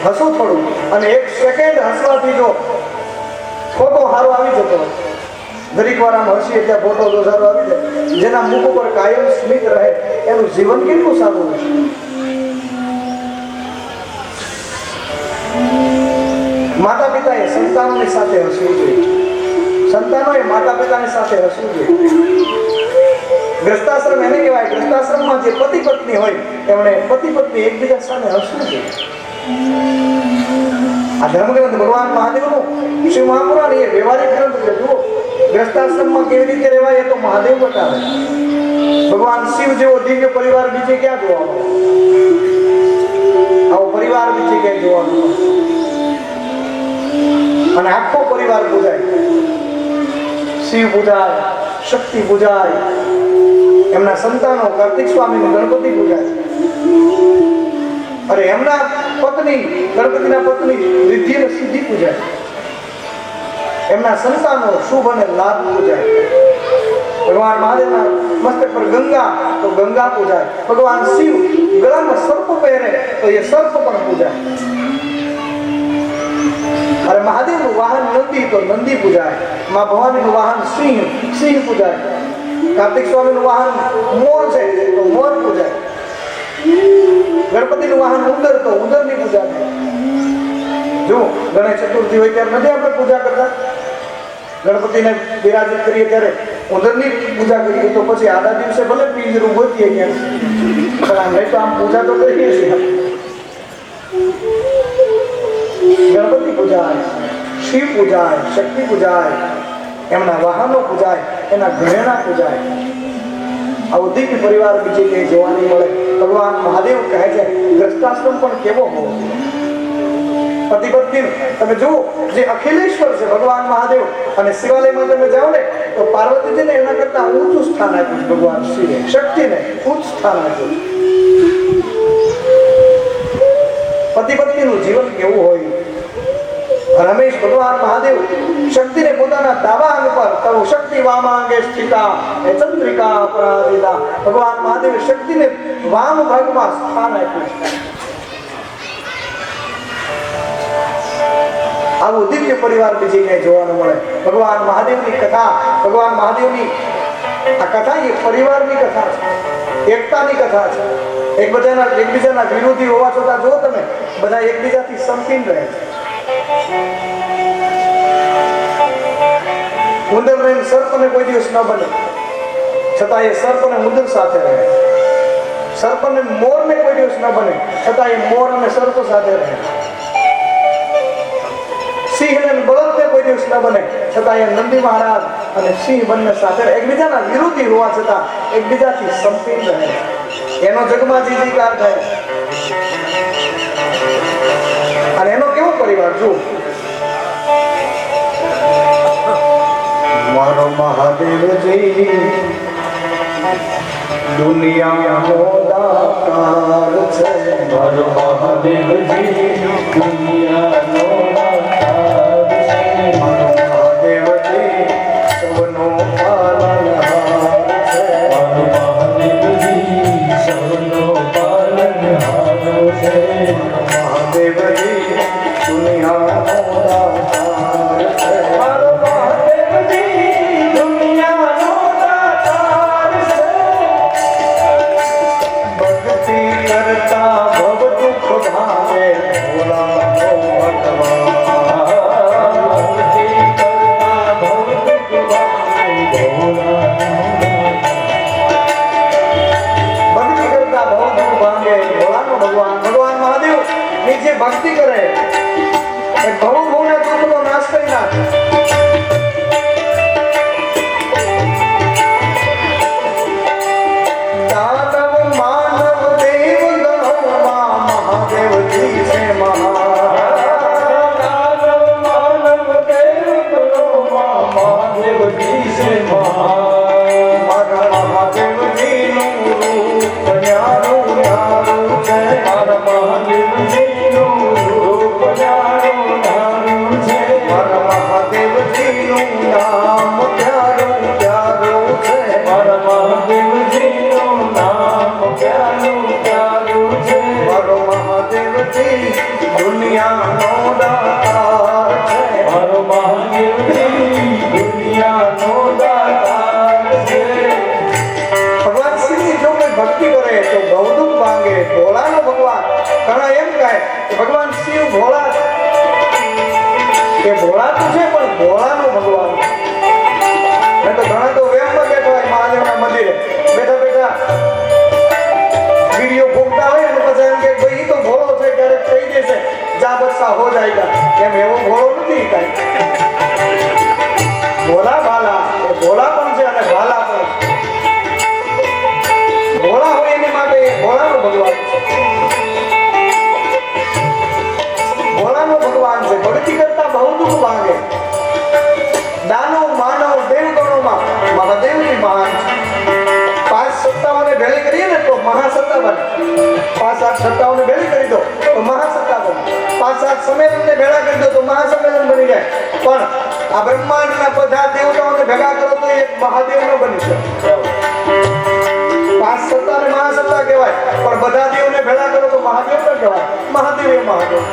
હસો થોડું, અને 1 સેકન્ડ હસવાથી જો ફોટો સારો આવી જતો દરેક વાર આમ હસીએ ત્યાં ફોટો જો સારો આવી જાય. જેના મુખ ઉપર કાયમ સ્મિત રહે એનું જીવન કેટલું સારું હોય. માતા પિતાએ સંતાનોની સાથે હસવું જોઈએ. સંતાનોએ માતા પિતાની સાથે હસવું જોઈએ. ગ્રસ્તાશ્રમ એને કહેવાય. ગ્રસ્તાશ્રમમાં જે પતિ પત્ની હોય એમણે પતિ પત્ની એકબીજા સાથે હસવું જોઈએ. આ ધર્મગ્રંથ ભગવાન મહાદેવનું શિવ મહાપુરાણ એ વ્યવહારિક ગ્રંથ છે. જુઓ ગ્રસ્તાશ્રમમાં કેવી રીતે રહેવાય એ તો મહાદેવ બતાવે. ભગવાન શિવ જેવો દિવ્ય પરિવાર બીજે ક્યાં જોવા મળે? આવો પરિવાર બીજે ક્યાંય જોવા મળે? અને આખો પરિવાર પૂજાય, શિવ પૂજાય, શક્તિ પૂજાય, એમના સંતાનો કાર્તિક સ્વામી ગણપતિ પૂજાય. અરે એમના પત્ની ગણપતિના પત્ની રિદ્ધિ અને સિદ્ધિ પૂજાય. એમના સંતાનો શુભ અને લાભ પૂજાય. ભગવાન મહાદેવના મસ્તક પર ગંગા તો ગંગા પૂજાય. ભગવાન શિવ ગળામાં સર્પ પહેરે તો એ સર્પ પણ પૂજાય. અરે મહાદેવનું વાહન નંદી તો નંદી પૂજાય. મા ભવાનીનું વાહન સિંહ સિંહ પૂજાય. કાર્તિક સ્વામીનું વાહન મોર છે તો મોર પૂજાય. ગણપતિનું વાહન ઉંદર તો ઉંદરની પૂજા થાય. જો ગણેશ ચતુર્થી હોય ત્યારે નથી આપણે પૂજા કરતા? ગણપતિને બિરાજિત કરીએ ત્યારે ઉંદરની પૂજા કરીએ તો પછી આડા દિવસે ભલે પિંજરું ગોતીએ ક્યાં, પણ નહીં તો આમ પૂજા તો કરીએ છીએ. ગણપતિ પૂજાય, શિવ પૂજાય, શક્તિ પૂજાય, એમના વાહનો પૂજાય, એના ઘરેણા પૂજાય. આવો દિવ્ય પરિવાર બીજે ક્યાંય જોવા નહીં મળે. ભગવાન મહાદેવ કહે છે ગ્રસ્તાશ્રમ પણ કેવો હોવો. પતિ પત્ની તમે જુઓ જે અખિલેશ્વર છે ભગવાન મહાદેવ, અને શિવાલયમાં તમે જાઓ ને તો પાર્વતીજીને એના કરતા ઊંચું સ્થાન આપ્યું છે ભગવાન શિવે. શક્તિને ઊંચ સ્થાન આપ્યું છે. પતિ પત્નીનું જીવન કેવું હોય. રમેશ ભગવાન મહાદેવ શક્તિને પોતાના ડાબા અંગ પર તવ શક્તિ વામાંગે સ્થિતા એ ચંદ્રિકા પરાજિતા. ભગવાન મહાદેવે શક્તિને વામ ભાગમાં સ્થાન આપ્યું છે. આવું દિવ્ય પરિવાર બીજે ક્યાંય જોવાનું મળે. ભગવાન મહાદેવની કથા, ભગવાન મહાદેવની આ કથા એ પરિવારની કથા છે, એકતાની કથા છે. એકબીજાના વિરોધી હોવા છતાં જો તમે બધા એકબીજાથી સંપીન રહે છે. ઉંદર ને સર્પને કોઈ દિવસ ન બને છતાં એ સર્પ અને ઉંદર સાથે રહે. સર્પ અને મોર ને કોઈ દિવસ ન બને છતાં એ મોર અને સર્પ સાથે રહે. સિંહ અને બળદ ને કોઈ દિવસ ન બને છતાં એ નંદી મહારાજ અને સિંહ બંને સાથે એકબીજાના વિરોધી હોવા છતાં એકબીજાથી સંપીન રહે. એનો જગમાં જીજીકાર થાય. અને એનો કેવો પરિવાર જો મારો મહાદેવજી દુનિયાનો દાતાર છે. મારો મહાદેવજી દુનિયાનો દાતાર છે. મારો મહાદેવજી સૌનો પાલનહાર છે. મારો મહાદેવજી સૌનો પાલનહાર છે. મારો મહાદેવજી દુનિયાનો મહાદેવજીનું નામ પ્યારું પ્યારું છે મારા મહાદેવજીનું નામ પ્યારું પ્યારું છે મારો મહાદેવજી દુનિયાનો દાતાર છે મારો મહાદેવજી દુનિયાનો દાતાર છે ભગવાન શ્રીની જો કોઈ ભક્તિ કરે તો બહુદુખ માંગે ભોળાનો ભગવાન ઘણા એમ કહે કે ભગવાન શિવ ભોળા છે કે ભોળા તો છે પણ ભોળાનો ભગવાન મેં તો ઘણા તો વેમમાં બેઠા હોય મહાદેવના મંદિરે બેઠા બેઠા વિડીયો ફૂંકતા હોય અને પછી એમ કે ભાઈ ઈ તો ભોળો છે ક્યારેક કહી દેશે જા બચ્ચા હો જાયગા એમ એવો ભોળો નથી કાંઈ ભોલા ભાલા એ ભોલા પણ છે અને ભાલા પણ છે ભોળા હોય એની માટે એ ભોળાનો ભગવાન છે ભોળાનો ભગવાન છે ભક્તિ કરતા બહુ દુઃખ માંગે દાનવ માનવ દેવગણોમાં મહાદેવની મહાન છે પાંચ સત્તાઓને ભેળી કરીએ ને તો મહાસત્તા બને પાંચ આઠ સત્તાઓને ભેળી કરી દો તો મહાસત્તા બને પાંચ આઠ સંમેલનને ભેળા કરી દો તો મહાસંમેલન બની જાય પણ આ બ્રહ્માંડના બધા દેવતાઓને ભેગા કરો તો એક મહાદેવ ન બની શકે પાંચ સત્તા ને મહાસત્તા કહેવાય પણ બધા દેવને ભેળા કરો તો મહાદેવ ન કહેવાય મહાદેવ એ મહાદેવ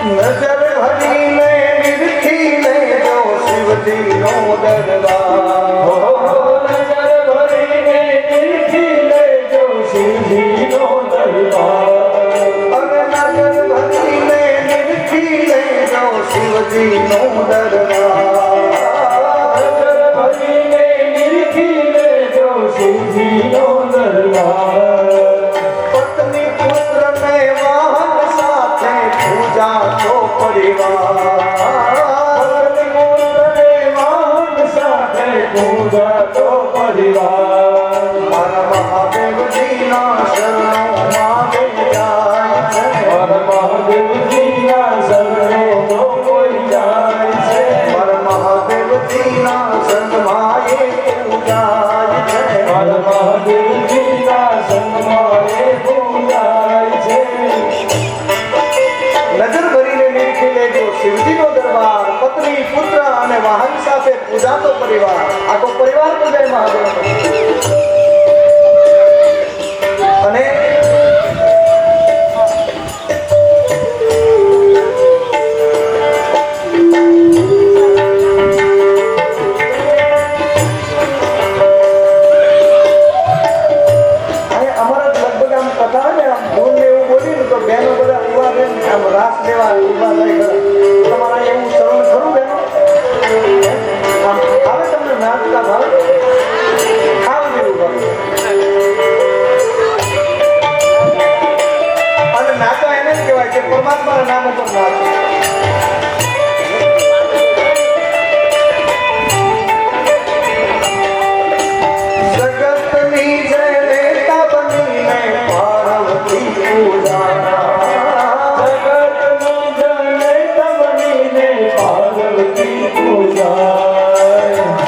નજર ભરીને નિરખીને જો શિવજીનો દરબાર નજર ભરીને નિરખી લેજો શિવજીનો દરબાર અને નજર ભરીને નિરખીને જો શિવજીનો દરબાર નજર ભરીને નિરખી લેજો શિવજીનો દરબાર પત્ની પુત્ર ને વાહન સાથે પૂજા તો પરિવાર પૂજા તો પરિવાર મારા મહાદેવજીના શરણોમાં જાય છે મારા મહાદેવજીના શરણો તો કોઈ જાય છે મારા મહાદેવજીના સંગમાં એ પૂજાય છે મારા મહાદેવજીના સંગમાં એ પૂજાય છે નજર ભરીને નિરખી લેજો શિવજીનો દરબાર પત્ની પુત્ર અને વાહન સાથે પૂજાતો પરિવાર આખો પરિવાર પૂજાય મહાદેવ અને અમારા લગભગ આમ કથા હોય ને આમ ધૂન ને એવું બોલી ને તો બહેનો બધા ઉભા રહે ને આમ રાસ લેવા ઉભા થઈ ગયા તમારા એવું ચરણ ખરું બહેનો આમ આવે તમને નાચતા ભાવે આવ જેવું ભાવે અને નાચવા એને જ કહેવાય કે પરમાત્માના નામ ઉપર નાચો જગતની જય નેતા બનીને પાર્વતી પૂજાના જગતનો જનેતા બનીને પાર્વતી પૂજાય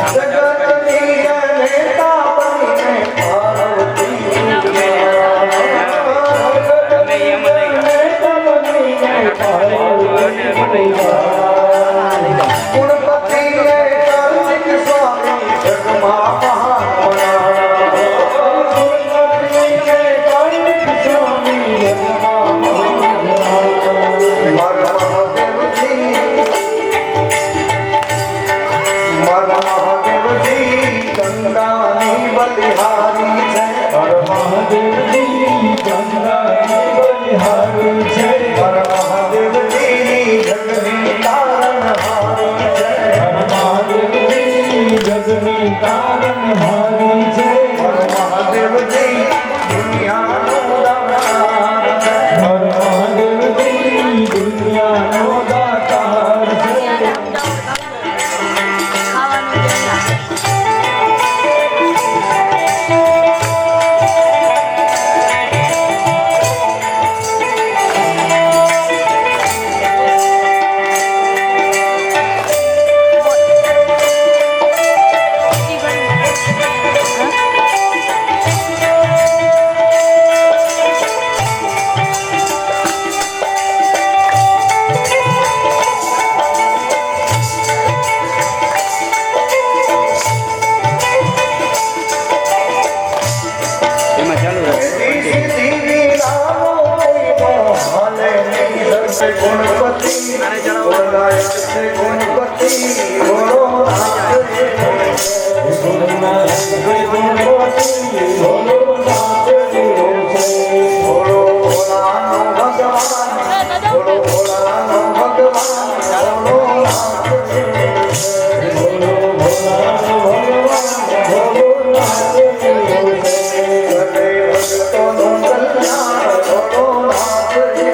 જગતની જય નેતા બનીને પાર્વતી ગુણપતિએ કાર્તિક સ્વામી જગમાં ગંગાની બલિહારી છે મહાદેવજી ગંગાની બલિહારી છે મહાદેવજીની જગની તારણહારી છે મહાદેવજી જગની તારણહારી છે મહાદેવજી દુનિયાનો દાતાર છે મહાદેવજી દુનિયાનો દાતાર છે ગણપતિ ગુણનાયક છે ગણપતિ બોલો નાથ રે. બોલો ભોલાનો ભગવાન બોલો ભોલાનો ભગવાન બોલો નાથ રે. કરે ભક્તોનું કલ્યાણ બોલો નાથ રે.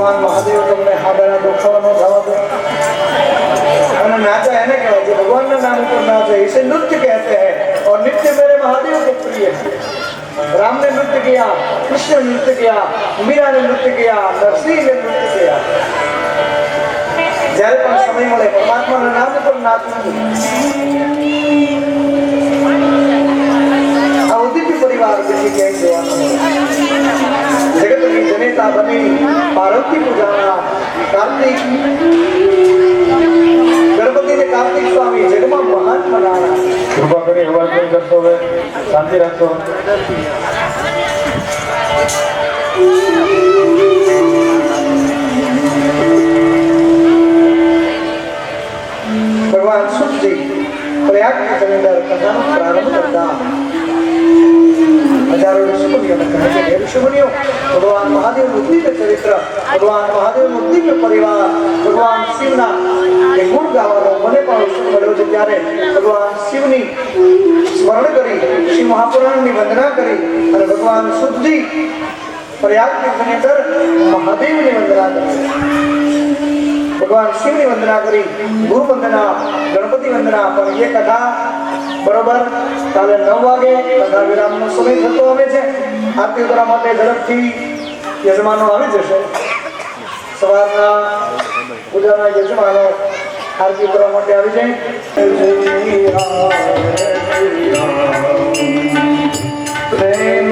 भगवान महादेव तुमने हादरा दुखवा न जवा दे और नाचा है ना क्या जो भगवान के नाम पर नाचे इसे नृत्य कहते हैं और नृत्य मेरे महादेव को प्रिय है। राम ने नृत्य किया, कृष्ण ने नृत्य किया, मीरा ने नृत्य किया, नरसिंह ने नृत्य किया। જ્યારે પણ સમય મળે પરમાત્માના નામ પર નાચવું। આ ઉદીપી પરિવાર જેથી ક્યાંય જોવાનું જગતની જનેતા બની પાર્વતી પૂજાના કાર્તિક ગણપતિ ને કાર્તિક સ્વામી જગમાં મહાન મનાણા। કૃપા કરી અવાજ નહીં કરશો, હવે શાંતિ રાખશો। भगवान सुख जी प्रयाग के अंदर कथाનો प्रारंभ करता हजारों ऋषिमुनियों ने कहा कि ऋषिमुनियों भगवान महादेव मूर्ति के चरित्र, भगवान महादेव मूर्ति के परिवार, भगवान शिवना के गुण गाવાનો મને પણ અવસર મળ્યો છે ત્યારે ભગવાન શિવની સ્મરણ કરી, શ્રી મહાપુરાણની વંદના કરી અને ભગવાન સુખજી પ્રયાગ તીર્થની અંદર મહાદેવની વંદના કરી, भगवान शिव की वंदना करी, गुरु वंदना, गणपति वंदना। पर ये कथा बरोबर काले 9 वागे कथा विराम नो समय थतो આવે છે। આરતી કરવા માટે ઝડપથી યજમાનો આવી જશે। સવારના પૂજાના યજમાનો આરતી કરવા માટે આવી જાય। પ્રેમ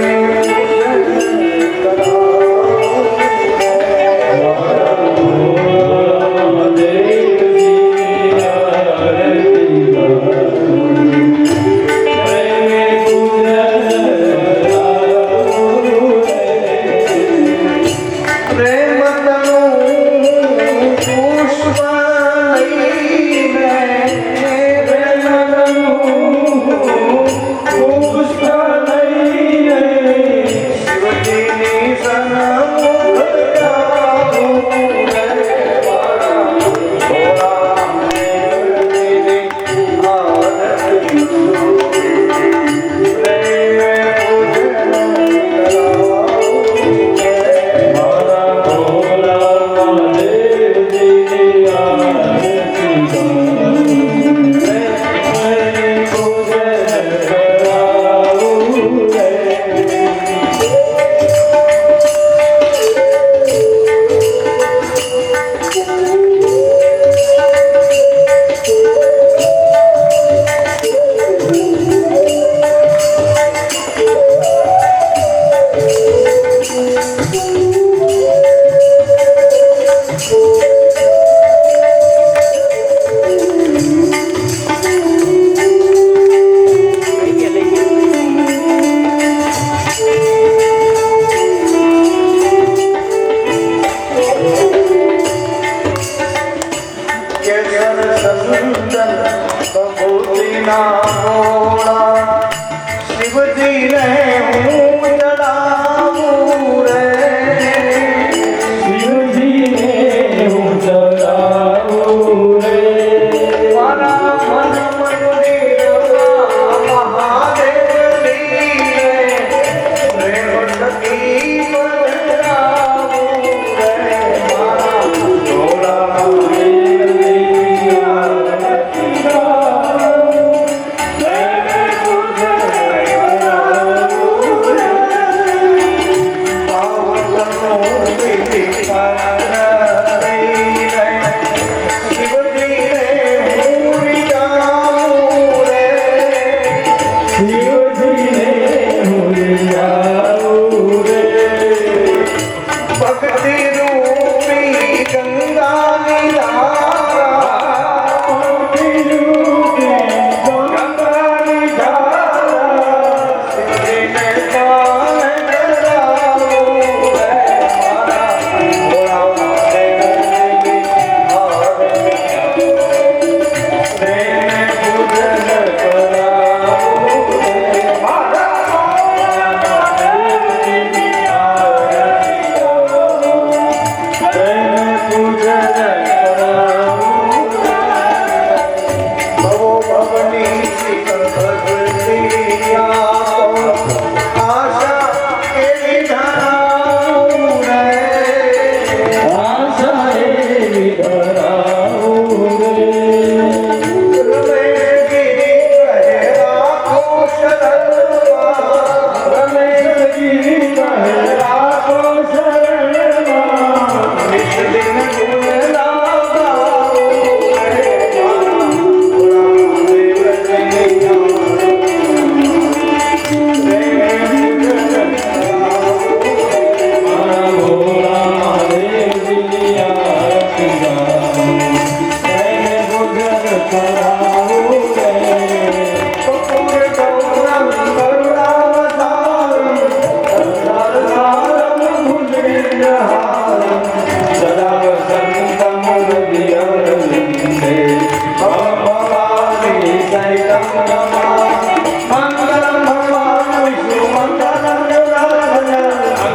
મંગલમ ભગવાન વિષ્ણુ મંગલમ ગરુડાધ્વજ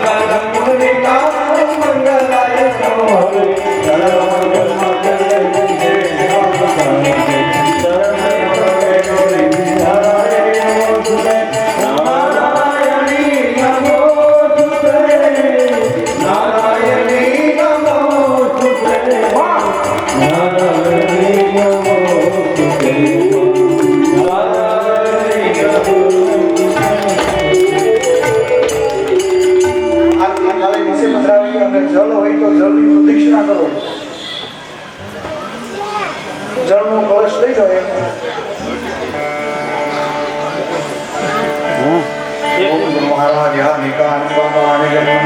મંગલમ પુંડરીકાક્ષ મંગલાય નમો હરે જળ હોય તો જળની પ્રદક્ષિણા કરો જળનો કળશ લઈ જાઓ મહારાજ નિકાન સ્વામી જન્મ